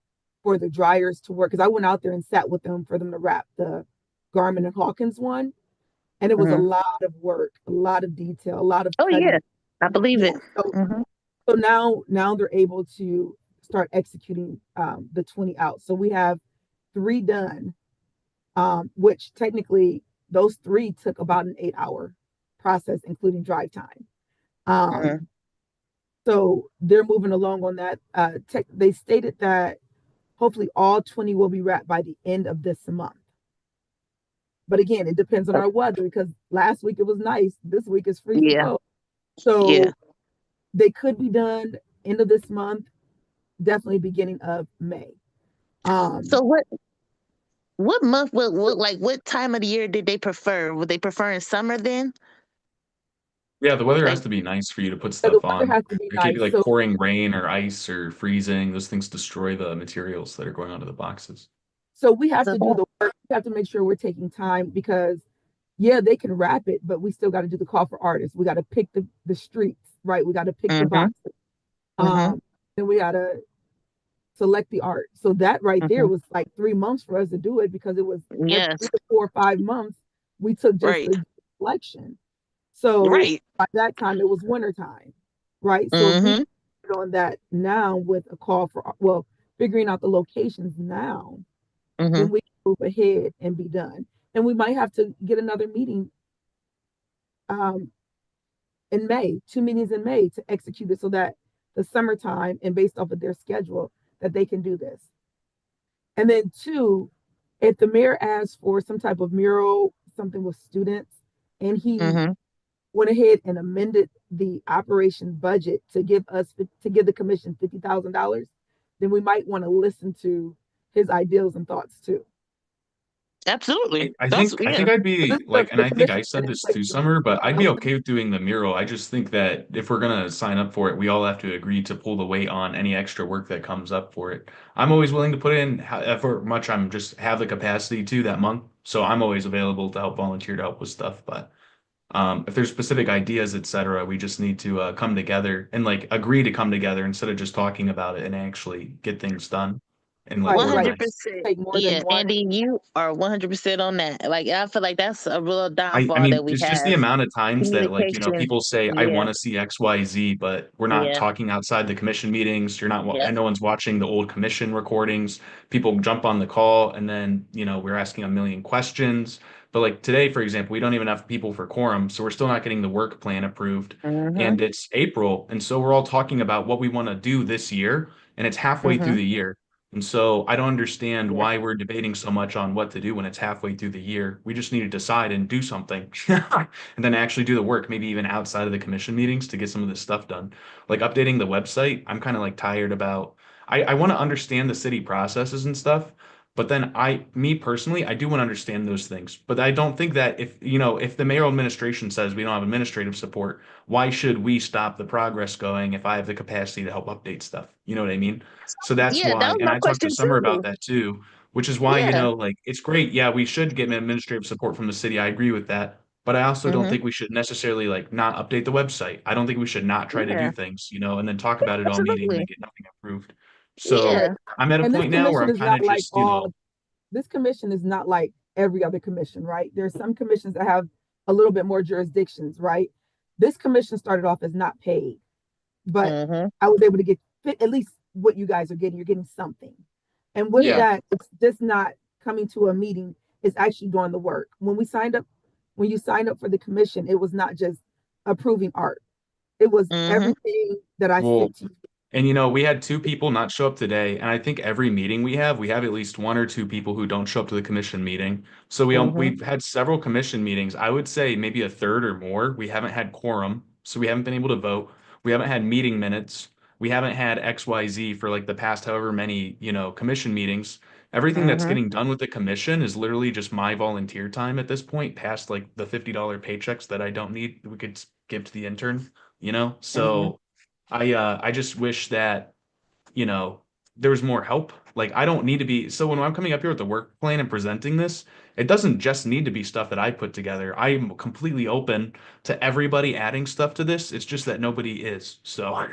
Speaker 2: for the dryers to work. Because I went out there and sat with them for them to wrap the Garmin and Hawkins one, and it was a
Speaker 7: Hmm.
Speaker 2: lot of work, a lot of detail, a lot of
Speaker 7: Oh yeah,
Speaker 2: cutting.
Speaker 7: I believe
Speaker 2: Yeah.
Speaker 7: it.
Speaker 2: So
Speaker 7: Hmm.
Speaker 2: so now they're able to start executing the 20 out. So we have 3 done, which technically those 3 took about an 8-hour process, including drive time.
Speaker 7: Hmm.
Speaker 2: Um, so they're moving along on that. They stated that hopefully all 20 will be wrapped by the end of this month. But again, it depends on our weather because last week it was nice. This week is freezing
Speaker 7: Yeah,
Speaker 2: cold.
Speaker 7: yeah.
Speaker 2: So they could be done end of this month, definitely beginning of May.
Speaker 7: So
Speaker 2: Um,
Speaker 7: what month? What time of the year did they prefer? Would they prefer in summer then?
Speaker 1: Yeah, the weather has
Speaker 7: Like
Speaker 1: to be nice for you to put
Speaker 2: so the
Speaker 1: stuff
Speaker 2: weather
Speaker 1: on.
Speaker 2: has to be
Speaker 1: It can't be
Speaker 2: nice.
Speaker 1: like
Speaker 2: So
Speaker 1: pouring rain or ice or freezing. Those things destroy the materials that are going onto the boxes.
Speaker 2: we have
Speaker 7: so
Speaker 2: to do the work. We have to make sure we're taking time because yeah, they can wrap it, but we still got to do the call for artists. We got to pick the streets, right? We got to pick the
Speaker 7: mm-hmm,
Speaker 2: boxes.
Speaker 7: mm-hmm.
Speaker 2: And we got to select the art. So that right there
Speaker 7: Mhm.
Speaker 2: was like 3 months for us to do it because it was every
Speaker 7: Yes.
Speaker 2: 3 to 4 or 5 months we took just
Speaker 7: Right.
Speaker 2: the selection. So
Speaker 7: Right.
Speaker 2: by that time it was winter time, right? So if we
Speaker 7: Mhm.
Speaker 2: get on that now with a call for, well, figuring out the locations now, then
Speaker 7: Mhm.
Speaker 2: we can move ahead and be done. And we might have to get another meeting um, in May, 2 meetings in May to execute it so that the summertime and based off of their schedule that they can do this. And then two, if the mayor asks for some type of mural, something with students, and he
Speaker 7: Mhm.
Speaker 2: went ahead and amended the operation budget to give the commission $50,000, then we might want to listen to his ideals and thoughts too.
Speaker 7: Absolutely.
Speaker 1: I
Speaker 7: That's
Speaker 1: think I
Speaker 7: yeah.
Speaker 1: think I'd
Speaker 2: This
Speaker 1: be
Speaker 2: is
Speaker 1: like, and
Speaker 2: the
Speaker 1: I think
Speaker 2: commission
Speaker 1: I
Speaker 2: been
Speaker 1: said
Speaker 2: in
Speaker 1: this
Speaker 2: place
Speaker 1: to
Speaker 2: for
Speaker 1: Summer, but
Speaker 2: a
Speaker 1: I'd be
Speaker 2: while.
Speaker 1: okay with doing the mural. I just think that if we're gonna sign up for it, we all have to agree to pull the weight on any extra work that comes up for it. I'm always willing to put in however much I'm just have the capacity to that month, so I'm always available to help volunteer to help with stuff. But if there's specific ideas, etc., we just need to come together and like agree to come together instead of just talking about it and actually get things done and like
Speaker 2: Right,
Speaker 7: One
Speaker 2: right.
Speaker 7: hundred
Speaker 1: organized.
Speaker 7: percent.
Speaker 2: Take more than
Speaker 7: Yeah,
Speaker 2: one.
Speaker 7: Andy, you are 100% on that. Like I feel like that's a real
Speaker 1: I
Speaker 7: downfall
Speaker 1: mean,
Speaker 7: that we
Speaker 1: it's just the
Speaker 7: have.
Speaker 1: amount of times that like,
Speaker 7: Communication.
Speaker 1: people say, I
Speaker 7: Yeah.
Speaker 1: want to see XYZ, but we're not
Speaker 7: Yeah.
Speaker 1: talking outside the commission meetings. You're not,
Speaker 7: Yep.
Speaker 1: and no one's watching the old commission recordings. People jump on the call and then, we're asking a million questions. But like today, for example, we don't even have people for quorum, so we're still not getting the work plan approved.
Speaker 7: Mhm.
Speaker 1: And it's April, and so we're all talking about what we want to do this year, and it's halfway through
Speaker 7: Mhm.
Speaker 1: the year. And so I don't understand
Speaker 7: Yeah.
Speaker 1: why we're debating so much on what to do when it's halfway through the year. We just need to decide and do something and then actually do the work, maybe even outside of the commission meetings to get some of this stuff done. Like updating the website, I'm kind of like tired about, I want to understand the city processes and stuff. But then me personally, I do want to understand those things. But I don't think that if the mayoral administration says we don't have administrative support, why should we stop the progress going if I have the capacity to help update stuff? You know what I mean? So that's
Speaker 7: Yeah, that
Speaker 1: why,
Speaker 7: was
Speaker 1: and
Speaker 7: my
Speaker 1: I talked to
Speaker 7: question
Speaker 1: Summer about
Speaker 7: too.
Speaker 1: that too, which is why,
Speaker 7: Yeah.
Speaker 1: like it's great. Yeah, we should get administrative support from the city. I agree with that. But I also don't
Speaker 7: Mhm.
Speaker 1: think we should necessarily like not update the website. I don't think we should not try to do
Speaker 7: Yeah.
Speaker 1: things, and then talk about it all meeting and then
Speaker 7: Absolutely.
Speaker 1: get nothing approved.
Speaker 2: Right.
Speaker 1: So
Speaker 7: Yeah.
Speaker 1: I'm at a
Speaker 2: And this
Speaker 1: point now where
Speaker 2: commission
Speaker 1: I'm
Speaker 2: is
Speaker 1: kind
Speaker 2: not
Speaker 1: of
Speaker 2: like
Speaker 1: just,
Speaker 2: all, this commission is not like every other commission, right? There's some commissions that have a little bit more jurisdictions, right? This commission started off as not paid, but
Speaker 7: Mhm.
Speaker 2: I was able to get at least what you guys are getting. You're getting something. And with
Speaker 1: yeah.
Speaker 7: Yeah.
Speaker 2: that, it's just not coming to a meeting, it's actually doing the work. When you signed up for the commission, it was not just approving art. It was
Speaker 7: Mhm.
Speaker 2: everything that I
Speaker 1: Well,
Speaker 2: said to you.
Speaker 1: and we had two people not show up today, and I think every meeting we have at least one or two people who don't show up to the commission meeting. So
Speaker 7: Mhm.
Speaker 1: we've had several commission meetings. I would say maybe a third or more. We haven't had quorum, so we haven't been able to vote. We haven't had meeting minutes. We haven't had XYZ for like the past however many, commission meetings. Everything that's
Speaker 7: Mhm.
Speaker 1: getting done with the commission is literally just my volunteer time at this point, past like the $50 paychecks that I don't need, we could give to the intern.
Speaker 7: Mhm.
Speaker 1: So I just wish that, you know, there was more help. Like I don't need to be, so when I'm coming up here with the work plan and presenting this, it doesn't just need to be stuff that I put together. I'm completely open to everybody adding stuff to this. It's just that nobody is. So I'm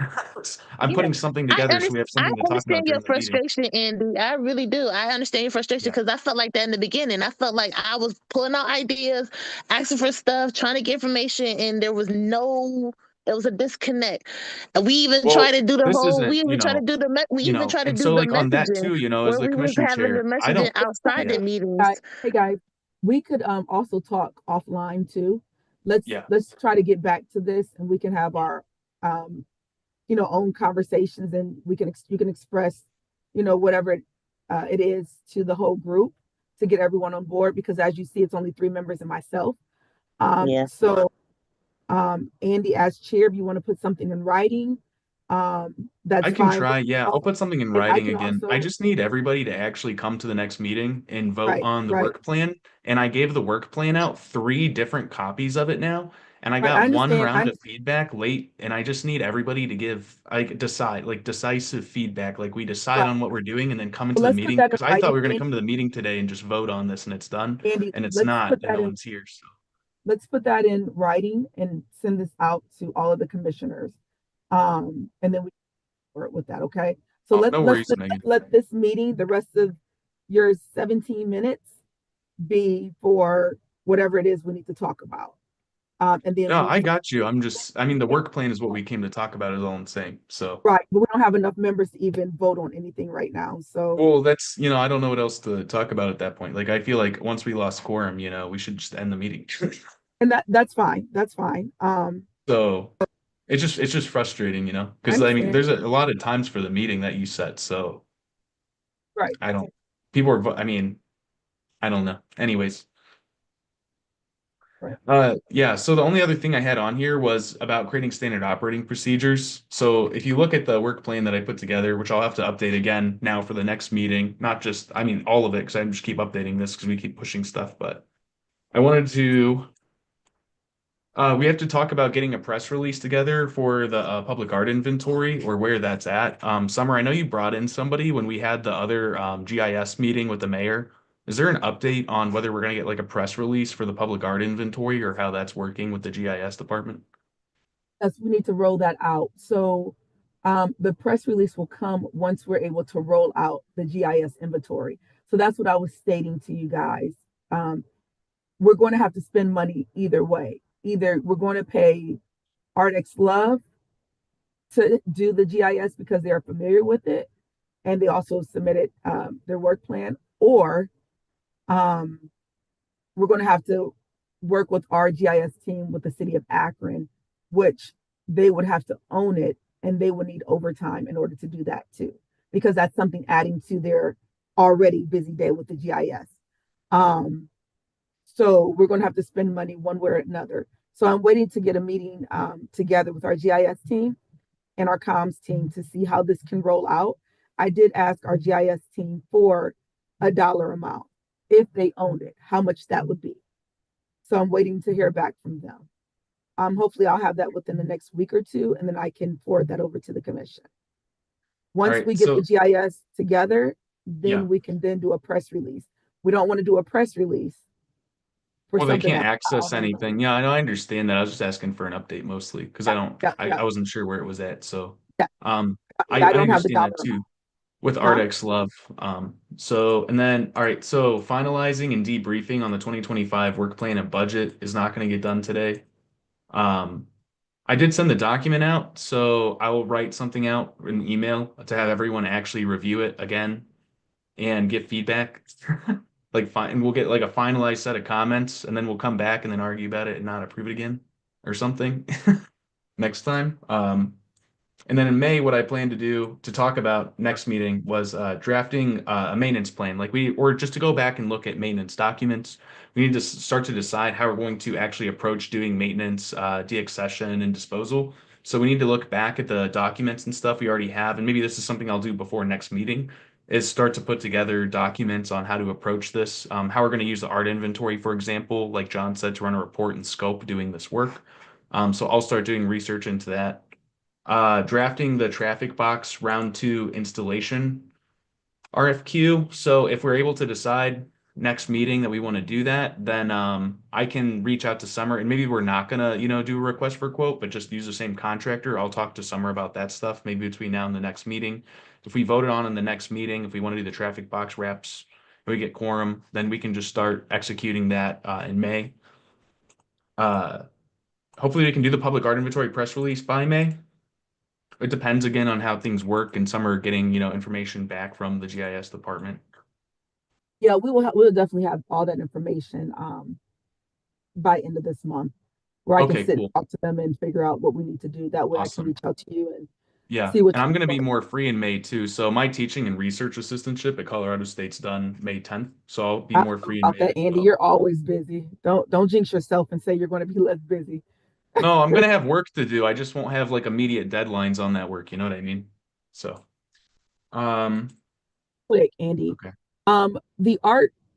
Speaker 7: Yeah.
Speaker 1: putting something
Speaker 7: I
Speaker 1: together so we
Speaker 7: understand.
Speaker 1: have
Speaker 7: I
Speaker 1: something to talk
Speaker 7: understand
Speaker 1: about
Speaker 7: your
Speaker 1: during the meeting.
Speaker 7: frustration, Andy. I really do. I understand your frustration
Speaker 1: Yeah.
Speaker 7: because I felt like that in the beginning. I felt like I was pulling out ideas, asking for stuff, trying to get information, and there was no. It was a disconnect. And we even
Speaker 1: Well,
Speaker 7: tried to do the
Speaker 1: this
Speaker 7: whole.
Speaker 1: isn't,
Speaker 7: We even tried to do the. We even tried to
Speaker 1: and
Speaker 7: do
Speaker 1: so
Speaker 7: the
Speaker 1: like on that
Speaker 7: messaging
Speaker 1: too, as
Speaker 7: where
Speaker 1: the
Speaker 7: we was
Speaker 1: commission
Speaker 7: having the
Speaker 1: chair, I
Speaker 7: messaging
Speaker 1: don't,
Speaker 7: outside the
Speaker 1: yeah,
Speaker 7: meetings.
Speaker 2: Hey guys, we could also talk offline too.
Speaker 1: yeah.
Speaker 2: Let's try to get back to this and we can have our um own conversations and you can express whatever it is to the whole group to get everyone on board because as you see it's only 3 members and myself.
Speaker 7: Yeah.
Speaker 2: So Andy, as chair, if you want to put something in writing,
Speaker 1: I
Speaker 2: that's
Speaker 1: can
Speaker 2: fine with
Speaker 1: try. Yeah, I'll
Speaker 2: myself.
Speaker 1: put something in
Speaker 2: And I
Speaker 1: writing
Speaker 2: can
Speaker 1: again. I
Speaker 2: also,
Speaker 1: just need everybody to actually come to the next meeting and vote
Speaker 2: right,
Speaker 1: on the
Speaker 2: right,
Speaker 1: work plan. And I gave the work plan out, three different copies of it now. And I
Speaker 2: right. I
Speaker 1: got one
Speaker 2: understand.
Speaker 1: round of feedback late, and I just need everybody to give, like, decisive feedback. Like, we decide
Speaker 2: Right.
Speaker 1: on what we're doing and then come into
Speaker 2: Well,
Speaker 1: the
Speaker 2: let's put
Speaker 1: meeting.
Speaker 2: that in
Speaker 1: Because I thought
Speaker 2: writing,
Speaker 1: we were going to come
Speaker 2: Andy.
Speaker 1: to the meeting today and just vote on this and it's done.
Speaker 2: Andy,
Speaker 1: And it's not, and no one's here. So,
Speaker 2: let's put that in writing and send this out to all of the commissioners. And then we work with that. Okay. So
Speaker 1: Oh, no
Speaker 2: let's
Speaker 1: worries, Megan.
Speaker 2: let this meeting, the rest of your 17 minutes, be for whatever it is we need to talk about. And then
Speaker 1: No,
Speaker 2: move
Speaker 1: I got you. I mean, the work plan is what we came to talk about is all I'm saying. So,
Speaker 2: right. But we don't have enough members to even vote on anything right now. So,
Speaker 1: well, that's, I don't know what else to talk about at that point. Like, I feel like once we lost quorum, we should just end the meeting.
Speaker 2: and that's fine. That's fine.
Speaker 1: So it's just frustrating,
Speaker 2: I
Speaker 1: because I mean,
Speaker 2: understand.
Speaker 1: there's a lot of times for the meeting that you set. So
Speaker 2: Right.
Speaker 1: I don't, people are, I mean, I don't know. Anyways.
Speaker 2: Right.
Speaker 1: Yeah, so the only other thing I had on here was about creating standard operating procedures. So if you look at the work plan that I put together, which I'll have to update again now for the next meeting, not just, I mean, all of it, because I just keep updating this because we keep pushing stuff, but I wanted to, we have to talk about getting a press release together for the public art inventory or where that's at. Summer, I know you brought in somebody when we had the other GIS meeting with the mayor. Is there an update on whether we're going to get like a press release for the public art inventory or how that's working with the GIS department?
Speaker 2: Yes, we need to roll that out. So, the press release will come once we're able to roll out the GIS inventory. So that's what I was stating to you guys. Um, we're going to have to spend money either way. Either we're going to pay ArtX Love to do the GIS because they are familiar with it and they also submitted their work plan, or um, we're going to have to work with our GIS team with the city of Akron, which they would have to own it and they would need overtime in order to do that too, because that's something adding to their already busy day with the GIS. So we're going to have to spend money one way or another. So I'm waiting to get a meeting together with our GIS team and our comms team to see how this can roll out. I did ask our GIS team for a dollar amount if they owned it, how much that would be. So I'm waiting to hear back from them. Hopefully I'll have that within the next week or two, and then I can forward that over to the commission.
Speaker 1: All
Speaker 2: Once
Speaker 1: right,
Speaker 2: we get the
Speaker 1: so
Speaker 2: GIS together,
Speaker 1: yeah.
Speaker 2: then we can then do a press release. We don't want to do a press release for
Speaker 1: Well, they
Speaker 2: something
Speaker 1: can't
Speaker 2: that
Speaker 1: access anything. Yeah, I know, I understand that. I was just asking for an update mostly because I don't,
Speaker 2: yeah,
Speaker 1: I,
Speaker 2: yeah,
Speaker 1: I wasn't sure where it was at. So,
Speaker 2: yeah,
Speaker 1: um, I,
Speaker 2: yeah, I
Speaker 1: I
Speaker 2: don't have the
Speaker 1: understand
Speaker 2: dollar
Speaker 1: that
Speaker 2: amount.
Speaker 1: too with
Speaker 2: Huh?
Speaker 1: ArtX Love. So, and then, all right, so finalizing and debriefing on the 2025 work plan and budget is not going to get done today. Um, I did send the document out, so I will write something out in an email to have everyone actually review it again and get feedback. Like fine, and we'll get like a finalized set of comments, and then we'll come back and then argue about it and not approve it again or something next time. And then in May, what I plan to do to talk about next meeting was drafting a maintenance plan. Or just to go back and look at maintenance documents. We need to start to decide how we're going to actually approach doing maintenance, deaccession, and disposal. So we need to look back at the documents and stuff we already have, and maybe this is something I'll do before next meeting, is start to put together documents on how to approach this, how we're going to use the art inventory, for example, like John said, to run a report and scope doing this work. So I'll start doing research into that. Drafting the traffic box round two installation RFQ. So if we're able to decide next meeting that we want to do that, then I can reach out to Summer and maybe we're not gonna, do a request for quote, but just use the same contractor. I'll talk to Summer about that stuff maybe between now and the next meeting. If we voted on in the next meeting, if we want to do the traffic box wraps, and we get quorum, then we can just start executing that in May. Uh, Hopefully we can do the public art inventory press release by May. It depends again on how things work and some are getting, information back from the GIS department.
Speaker 2: Yeah, we'll definitely have all that information by end of this month, where I can
Speaker 1: Okay,
Speaker 2: sit and
Speaker 1: cool.
Speaker 2: talk to them and figure out what we need to do. That way I can
Speaker 1: Awesome.
Speaker 2: reach out to you and
Speaker 1: Yeah.
Speaker 2: see what
Speaker 1: And I'm
Speaker 2: you
Speaker 1: going to be
Speaker 2: want.
Speaker 1: more free in May too. So my teaching and research assistantship at Colorado State's done May 10th. So I'll be
Speaker 2: I
Speaker 1: more
Speaker 2: don't know
Speaker 1: free in
Speaker 2: about
Speaker 1: May as
Speaker 2: that, Andy.
Speaker 1: well.
Speaker 2: You're always busy. Don't jinx yourself and say you're going to be less busy.
Speaker 1: No, I'm going to have work to do. I just won't have like immediate deadlines on that work. You know what I mean? So, um,
Speaker 2: Quick, Andy.
Speaker 1: okay.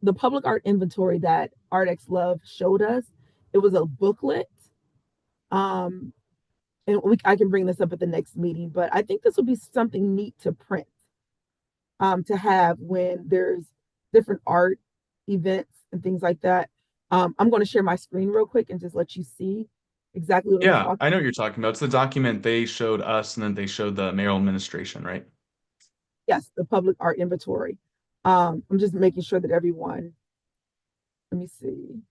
Speaker 2: The public art inventory that ArtX Love showed us, it was a booklet. Um, and I can bring this up at the next meeting, but I think this would be something neat to print, to have when there's different art events and things like that. I'm going to share my screen real quick and just let you see exactly what I'm
Speaker 1: Yeah,
Speaker 2: talking.
Speaker 1: I know what you're talking about. It's the document they showed us and then they showed the mayoral administration, right?
Speaker 2: yes, the public art inventory. I'm just making sure that everyone, let me see.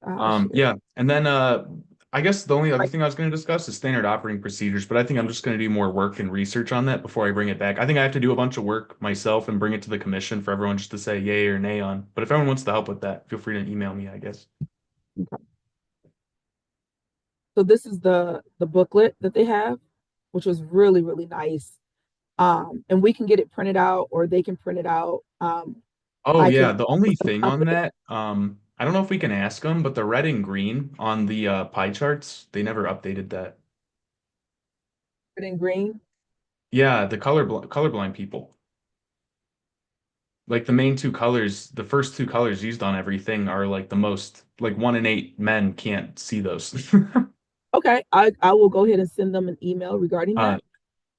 Speaker 2: Share.
Speaker 1: Yeah, and then I guess the only other thing I was going to discuss is standard operating procedures, but I think I'm just going to do more work and research on that before I bring it back. I think I have to do a bunch of work myself and bring it to the commission for everyone just to say yay or nay on. But if everyone wants to help with that, feel free to email me, I guess.
Speaker 2: Okay. So this is the booklet that they have, which was really, really nice. And we can get it printed out or they can print it out.
Speaker 1: Oh
Speaker 2: I can
Speaker 1: yeah, the only thing on that, I don't know if we can ask them, but the red and green on the pie charts, they never updated that.
Speaker 2: put in green.
Speaker 1: Yeah, the colorblind people. Like the main two colors, the first two colors used on everything are like the most, like 1 in 8 men can't see those.
Speaker 2: Okay, I will go ahead and send them an email regarding
Speaker 1: Uh,
Speaker 2: that.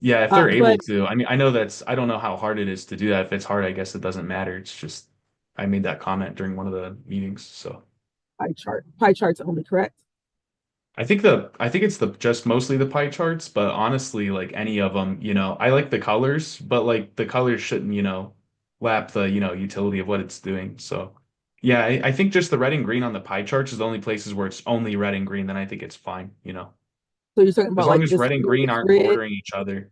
Speaker 1: yeah, if they're able
Speaker 2: But
Speaker 1: to. I mean, I know I don't know how hard it is to do that. If it's hard, I guess it doesn't matter. It's just, I made that comment during one of the meetings, so.
Speaker 2: pie charts only, correct?
Speaker 1: I think it's the just mostly the pie charts, but honestly, like any of them, I like the colors, but like the colors shouldn't, lap the, utility of what it's doing. So yeah, I think just the red and green on the pie charts is the only places where it's only red and green, then I think it's fine.
Speaker 2: So you're talking
Speaker 1: As
Speaker 2: about
Speaker 1: long
Speaker 2: like
Speaker 1: as red and green
Speaker 2: this
Speaker 1: aren't
Speaker 2: red.
Speaker 1: bordering each other,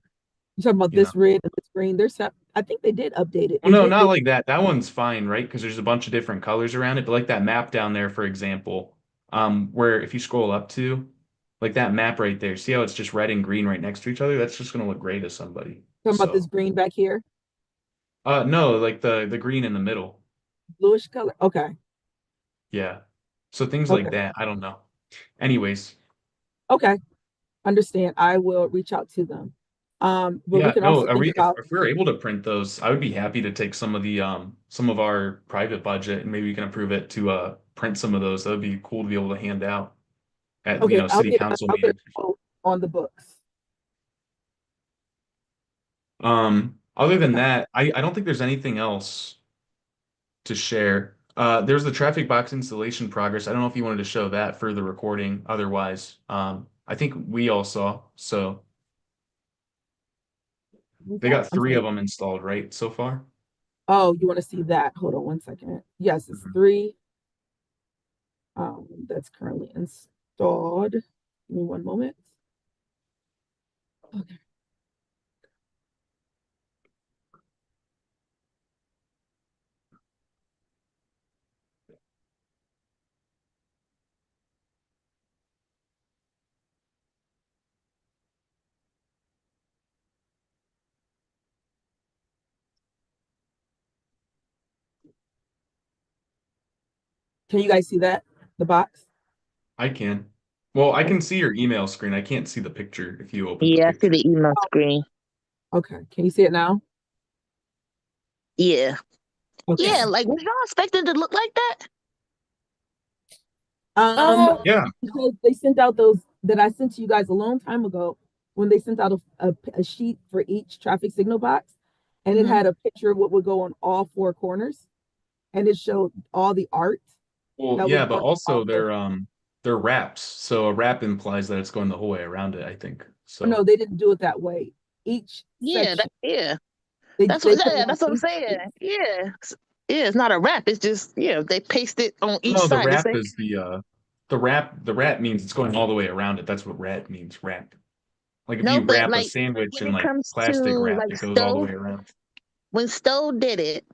Speaker 2: You're talking about
Speaker 1: you know.
Speaker 2: this red and this green. I think they did update it.
Speaker 1: Well,
Speaker 2: They
Speaker 1: no,
Speaker 2: did.
Speaker 1: not like that. That one's fine, right? Because there's a bunch of different colors around it. But like that map down there, for example, where if you scroll up to, like that map right there, see how it's just red and green right next to each other? That's just gonna look gray to somebody.
Speaker 2: Talking about this
Speaker 1: So,
Speaker 2: green back here,
Speaker 1: no, like the green in the middle.
Speaker 2: bluish color. Okay,
Speaker 1: Yeah. So things like
Speaker 2: okay,
Speaker 1: that. I don't know. Anyways,
Speaker 2: okay. Understand. I will reach out to them. But we
Speaker 1: yeah,
Speaker 2: can
Speaker 1: no,
Speaker 2: also think about.
Speaker 1: if we're able to print those, I would be happy to take some of our private budget and maybe we can approve it to print some of those. That would be cool to be able to hand out at
Speaker 2: Okay,
Speaker 1: city council
Speaker 2: I'll get
Speaker 1: meetings.
Speaker 2: a quote on the books.
Speaker 1: Other than
Speaker 2: Okay.
Speaker 1: that, I don't think there's anything else to share. There's the traffic box installation progress. I don't know if you wanted to show that for the recording. Otherwise, I think we all saw. So they
Speaker 2: Okay.
Speaker 1: got
Speaker 2: I'm
Speaker 1: three
Speaker 2: sorry.
Speaker 1: of them installed, right, so far?
Speaker 2: Oh, you want to see that? Hold on one second. Yes, it's
Speaker 1: Mhm.
Speaker 2: 3. That's currently installed. Give me one moment. Okay. Can you guys see that? The box?
Speaker 1: I can. Well, I
Speaker 2: Okay.
Speaker 1: can see your email screen. I can't see the picture if you open the
Speaker 7: Yeah, I see
Speaker 1: picture.
Speaker 7: the email screen.
Speaker 2: Okay. Can you see it now?
Speaker 7: Yeah.
Speaker 2: Okay.
Speaker 7: Yeah, like was y'all expecting to look like that?
Speaker 2: Um,
Speaker 1: Yeah.
Speaker 2: because they sent out those that I sent to you guys a long time ago when they sent out a sheet for each traffic signal box, and it
Speaker 7: Mhm.
Speaker 2: had a picture of what would go on all 4 corners, and it showed all the art
Speaker 1: Well,
Speaker 2: that was
Speaker 1: yeah, but
Speaker 2: on all
Speaker 1: also
Speaker 2: 4.
Speaker 1: they're wraps. So a wrap implies that it's going the whole way around it, I think.
Speaker 2: Oh, no,
Speaker 1: So
Speaker 2: they didn't do it that way. Each
Speaker 7: Yeah,
Speaker 2: section, they put it on
Speaker 7: that's what I'm
Speaker 2: each
Speaker 7: saying.
Speaker 2: piece.
Speaker 7: Yeah. Yeah, it's not a wrap. It's just, they paste it on each
Speaker 1: no, the
Speaker 7: side. The
Speaker 1: wrap
Speaker 7: same.
Speaker 1: is the wrap means it's going all the way around it. That's what wrap means, wrap. Like if
Speaker 7: No,
Speaker 1: you
Speaker 7: but
Speaker 1: wrap a
Speaker 7: like
Speaker 1: sandwich
Speaker 7: when
Speaker 1: in
Speaker 7: it
Speaker 1: like
Speaker 7: comes to
Speaker 1: plastic wrap,
Speaker 7: like
Speaker 1: it goes all the
Speaker 7: Stowe,
Speaker 1: way around.
Speaker 7: when Stowe did it,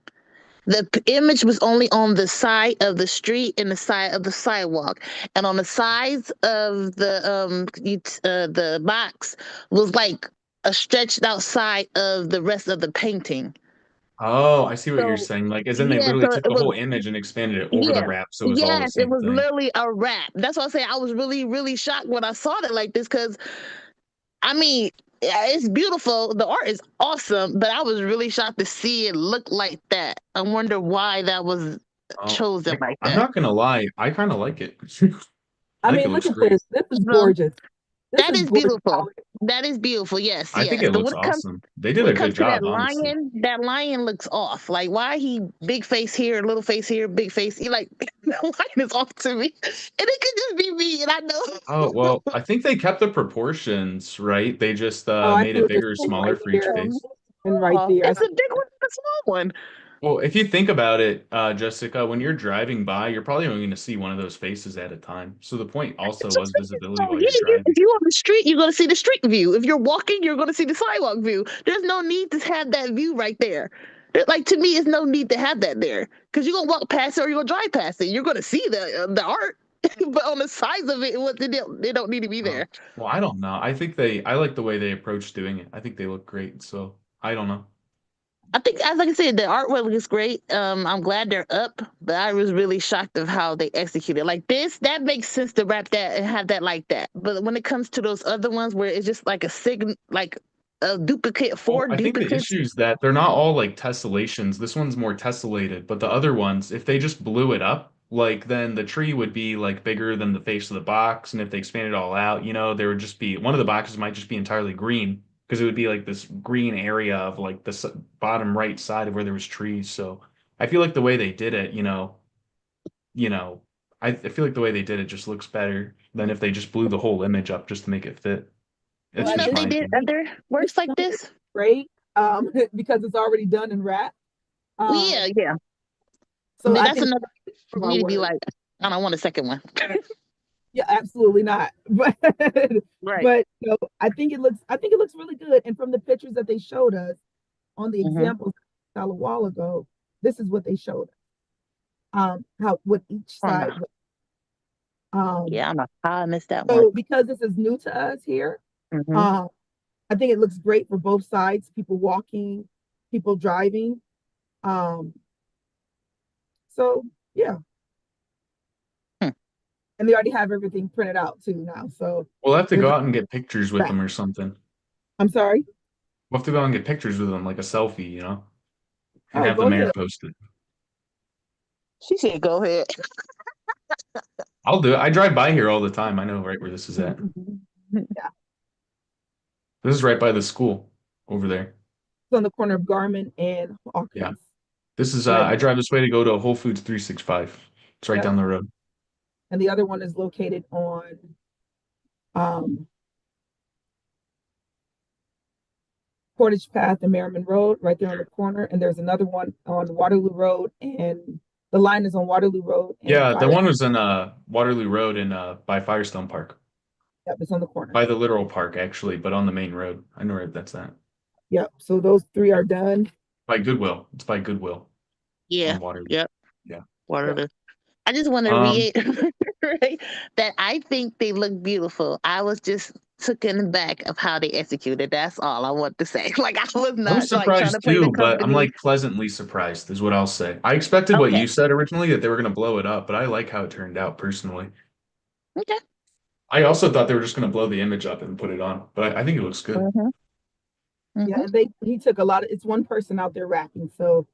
Speaker 7: the image was only on the side of the street and the side of the sidewalk, and on the sides of the box was like a stretched out side of the rest of the painting.
Speaker 1: Oh, I see what you're
Speaker 7: So
Speaker 1: saying. Like, as in they
Speaker 7: yeah,
Speaker 1: literally
Speaker 7: so
Speaker 1: took
Speaker 7: it
Speaker 1: the
Speaker 7: was
Speaker 1: whole image and expanded it over the
Speaker 7: yeah.
Speaker 1: wrap, so it was all the
Speaker 7: Yes, it
Speaker 1: same
Speaker 7: was
Speaker 1: thing.
Speaker 7: literally a wrap. That's why I say I was really, really shocked when I saw it like this because I mean, yeah, it's beautiful. The art is awesome, but I was really shocked to see it look like that. I wonder why that was
Speaker 1: Oh,
Speaker 7: chosen like
Speaker 1: I'm
Speaker 7: that.
Speaker 1: not gonna lie, I kind of like it.
Speaker 2: I
Speaker 1: I think it
Speaker 2: mean, look
Speaker 1: looks
Speaker 2: at
Speaker 1: great.
Speaker 2: this. This is
Speaker 7: No,
Speaker 2: gorgeous. This
Speaker 7: that
Speaker 2: is
Speaker 7: is
Speaker 2: gorgeous.
Speaker 7: beautiful. That is beautiful. Yes,
Speaker 1: I think
Speaker 7: yes.
Speaker 1: it
Speaker 7: But
Speaker 1: looks awesome. They did
Speaker 7: when
Speaker 1: a
Speaker 7: it
Speaker 1: good
Speaker 7: comes to
Speaker 1: job, honestly.
Speaker 7: that lion looks off. Like why he big face here, little face here, big face. You like that lion is off to me, and it could just be me, and I
Speaker 1: Oh,
Speaker 7: know.
Speaker 1: well, I think they kept the proportions, right? They just
Speaker 2: Oh, I
Speaker 1: made
Speaker 2: see
Speaker 1: it
Speaker 2: what you're
Speaker 1: bigger or
Speaker 2: saying
Speaker 1: smaller
Speaker 2: right
Speaker 1: for each
Speaker 2: here.
Speaker 1: face.
Speaker 2: And right
Speaker 7: Oh,
Speaker 2: there,
Speaker 7: it's a big one, and a small one.
Speaker 1: Well, if you think about it, Jessica, when you're driving by, you're probably only going to see one of those faces at a time. So the point also
Speaker 7: That's what
Speaker 1: was
Speaker 7: I'm saying.
Speaker 1: visibility
Speaker 7: So
Speaker 1: while
Speaker 7: yeah,
Speaker 1: you're driving.
Speaker 7: if you're on the street, you're gonna see the street view. If you're walking, you're gonna see the sidewalk view. There's no need to have that view right there. Like to me, it's no need to have that there because you're gonna walk past it or you're gonna drive past it. You're gonna see the art, but on the sides of it, they don't need to be
Speaker 1: Oh,
Speaker 7: there.
Speaker 1: well, I don't know. I like the way they approach doing it. I think they look great. So I don't know.
Speaker 7: I think, as like I said, the artwork is great. I'm glad they're up, but I was really shocked of how they executed. Like this, that makes sense to wrap that and have that like that. But when it comes to those other ones where it's just like like a duplicate,
Speaker 1: Well,
Speaker 7: four
Speaker 1: I think the
Speaker 7: duplicates.
Speaker 1: issue is that they're not all like tessellations. This one's more tessellated, but the other ones, if they just blew it up, like then the tree would be like bigger than the face of the box. And if they expanded it all out, there would just be one of the boxes might just be entirely green because it would be like this green area of like the bottom right side of where there was trees. So I feel like the way they did it, you know, I feel like the way they did it just looks better than if they just blew the whole image up just to make it fit.
Speaker 2: well,
Speaker 1: It's
Speaker 2: I
Speaker 1: just
Speaker 7: Then
Speaker 2: think
Speaker 7: they
Speaker 1: my
Speaker 7: did
Speaker 1: opinion.
Speaker 7: other works like
Speaker 2: it's
Speaker 7: this.
Speaker 2: great because it's already done and wrapped.
Speaker 7: Yeah, yeah.
Speaker 2: So
Speaker 7: Then
Speaker 2: I
Speaker 7: that's
Speaker 2: think
Speaker 7: another for
Speaker 2: of our
Speaker 7: me to be
Speaker 2: word.
Speaker 7: like, I don't want a second one.
Speaker 2: Yeah, absolutely not. But
Speaker 7: Right.
Speaker 2: but I think it looks really good. And from the pictures that they showed us on the
Speaker 7: Hmm.
Speaker 2: examples a while ago, this is what they showed us. How what each
Speaker 7: Oh no.
Speaker 2: side um
Speaker 7: Yeah, I'm not. I missed that one.
Speaker 2: so because this is new to us here,
Speaker 7: Hmm.
Speaker 2: um I think it looks great for both sides, people walking, people driving. Um so yeah, and they already have everything printed out too now. So
Speaker 1: We'll have to
Speaker 2: they're
Speaker 1: go
Speaker 2: just
Speaker 1: out and get pictures with
Speaker 2: back.
Speaker 1: them or something.
Speaker 2: I'm sorry.
Speaker 1: We'll have to go out and get pictures with them, like a selfie, and
Speaker 2: Oh,
Speaker 1: have the
Speaker 2: go
Speaker 1: mayor
Speaker 2: ahead.
Speaker 1: post it.
Speaker 7: She said, "Go ahead."
Speaker 1: I'll do it. I drive by here all the time. I know right where this is at.
Speaker 2: Yeah.
Speaker 1: This is right by the school over there.
Speaker 2: It's on the corner of Garmin and
Speaker 1: Yeah.
Speaker 2: Hawkins.
Speaker 1: This is
Speaker 2: Right.
Speaker 1: I drive this way to go to Whole Foods 365. It's right
Speaker 2: Yep.
Speaker 1: down the road.
Speaker 2: And the other one is located on um, Portage Path and Merriman Road, right there on the corner. And there's another one on Waterloo Road, and the line is on Waterloo Road and
Speaker 1: Yeah, the
Speaker 2: Fire.
Speaker 1: one was in Waterloo Road and by Firestone Park.
Speaker 2: Yep, it's on the corner.
Speaker 1: By the literal park actually, but on the main road. I know where that's at.
Speaker 2: Yep. So those three are done.
Speaker 1: By Goodwill. It's by Goodwill
Speaker 7: Yeah.
Speaker 1: on Waterloo.
Speaker 7: Yep.
Speaker 1: Yeah.
Speaker 7: What are
Speaker 2: Yep.
Speaker 7: the? I just want to
Speaker 1: Um,
Speaker 7: reiterate that I think they look beautiful. I was just taken aback of how they executed. That's all I want to say. Like I was
Speaker 1: I was
Speaker 7: not like trying to
Speaker 1: surprised
Speaker 7: play the
Speaker 1: too, but I'm
Speaker 7: company.
Speaker 1: like pleasantly surprised is what I'll say. I expected what
Speaker 7: Okay.
Speaker 1: you said originally that they were going to blow it up, but I like how it turned out personally.
Speaker 7: Okay.
Speaker 1: I also thought they were just going to blow the image up and put it on, but I think it looks good.
Speaker 7: Mm-hmm.
Speaker 2: Yeah,
Speaker 7: Mm-hmm.
Speaker 2: and he took a lot of, it's one person out there rapping, so it's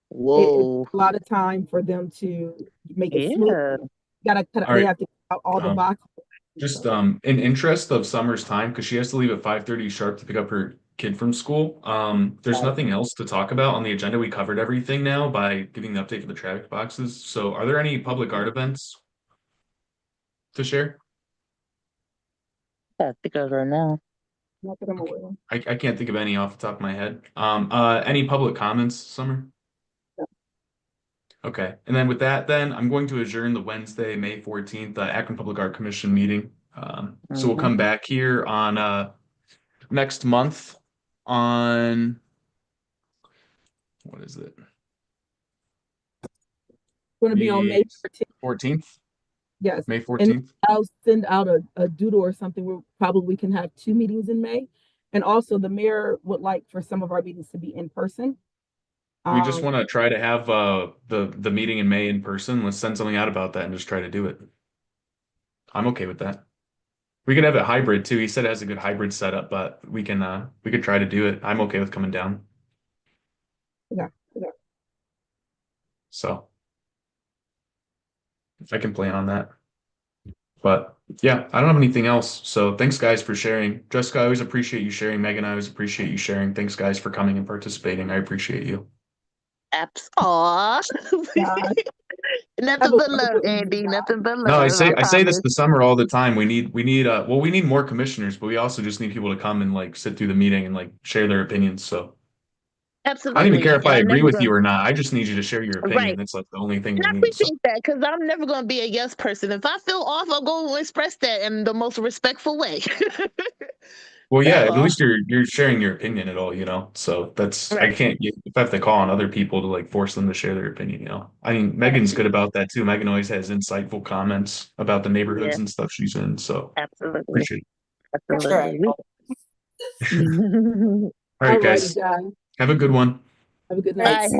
Speaker 7: Whoa.
Speaker 2: a lot of time for them to make it smooth.
Speaker 7: Yeah.
Speaker 2: Gotta cut
Speaker 1: All
Speaker 2: they
Speaker 1: right.
Speaker 2: have to cut out all the
Speaker 1: Um,
Speaker 2: boxes.
Speaker 1: just in interest of Summer's time, because she has to leave at 5:30 sharp to pick up her kid from school. There's nothing else to talk about on the agenda. We covered everything now by giving the update for the traffic boxes. So are there any public art events to share?
Speaker 7: Yeah, because right now.
Speaker 2: Not that I'm
Speaker 1: Okay.
Speaker 2: aware of.
Speaker 1: I can't think of any off the top of my head. Any public comments, Summer?
Speaker 2: No.
Speaker 1: Okay, and then with that, then I'm going to adjourn the Wednesday, May 14th, Akron Public Art Commission meeting. So we'll
Speaker 7: Mm-hmm.
Speaker 1: come back here on next month on what is it?
Speaker 2: Going to be on May
Speaker 1: The
Speaker 2: 14th.
Speaker 1: 14th,
Speaker 2: Yes.
Speaker 1: May
Speaker 2: And
Speaker 1: 14th.
Speaker 2: I'll send out a doodle or something where probably we can have two meetings in May. And also the mayor would like for some of our meetings to be in person.
Speaker 1: We just
Speaker 2: Um,
Speaker 1: want to try to have the meeting in May in person. Let's send something out about that and just try to do it. I'm okay with that. We could have it hybrid too. He said it has a good hybrid setup, but we could try to do it. I'm okay with coming down.
Speaker 2: yeah, yeah.
Speaker 1: So I can plan on that. But yeah, I don't have anything else. So thanks guys for sharing. Jessica, I always appreciate you sharing. Megan, I always appreciate you sharing. Thanks guys for coming and participating. I appreciate you.
Speaker 7: Apps. Aw.
Speaker 2: Yeah.
Speaker 7: Nothing
Speaker 2: Have a
Speaker 7: but love,
Speaker 2: wonderful evening,
Speaker 7: Andy.
Speaker 2: guys.
Speaker 7: Nothing but
Speaker 1: No,
Speaker 7: love. I
Speaker 1: I say this
Speaker 7: promise.
Speaker 1: to Summer all the time. We need more commissioners, but we also just need people to come and like sit through the meeting and like share their opinions. So I don't even
Speaker 7: Absolutely.
Speaker 1: care if
Speaker 7: And
Speaker 1: I
Speaker 7: I'm
Speaker 1: agree
Speaker 7: never
Speaker 1: with
Speaker 7: gonna,
Speaker 1: you or not. I just need you to share your opinion.
Speaker 7: right.
Speaker 1: That's like the only thing
Speaker 7: And
Speaker 1: we
Speaker 7: I
Speaker 1: need. So
Speaker 7: appreciate that because I'm never going to be a yes person. If I feel off, I'll go express that in the most respectful way.
Speaker 1: well, yeah,
Speaker 7: That's
Speaker 1: at
Speaker 7: all.
Speaker 1: least you're sharing your opinion at all, you know. So that's I
Speaker 7: Right.
Speaker 1: can't if I have to call on other people to like force them to share their opinion, you know. I mean, Megan's good about that too. Megan always has insightful comments about the neighborhoods
Speaker 7: Yeah,
Speaker 1: and stuff she's in. So
Speaker 7: absolutely.
Speaker 1: appreciate
Speaker 5: Right.
Speaker 7: Absolutely.
Speaker 1: it. All
Speaker 2: All
Speaker 1: right,
Speaker 2: righty,
Speaker 1: guys.
Speaker 2: guys.
Speaker 1: Have a good one.
Speaker 2: Have a good
Speaker 5: Right.
Speaker 2: night.
Speaker 7: Bye.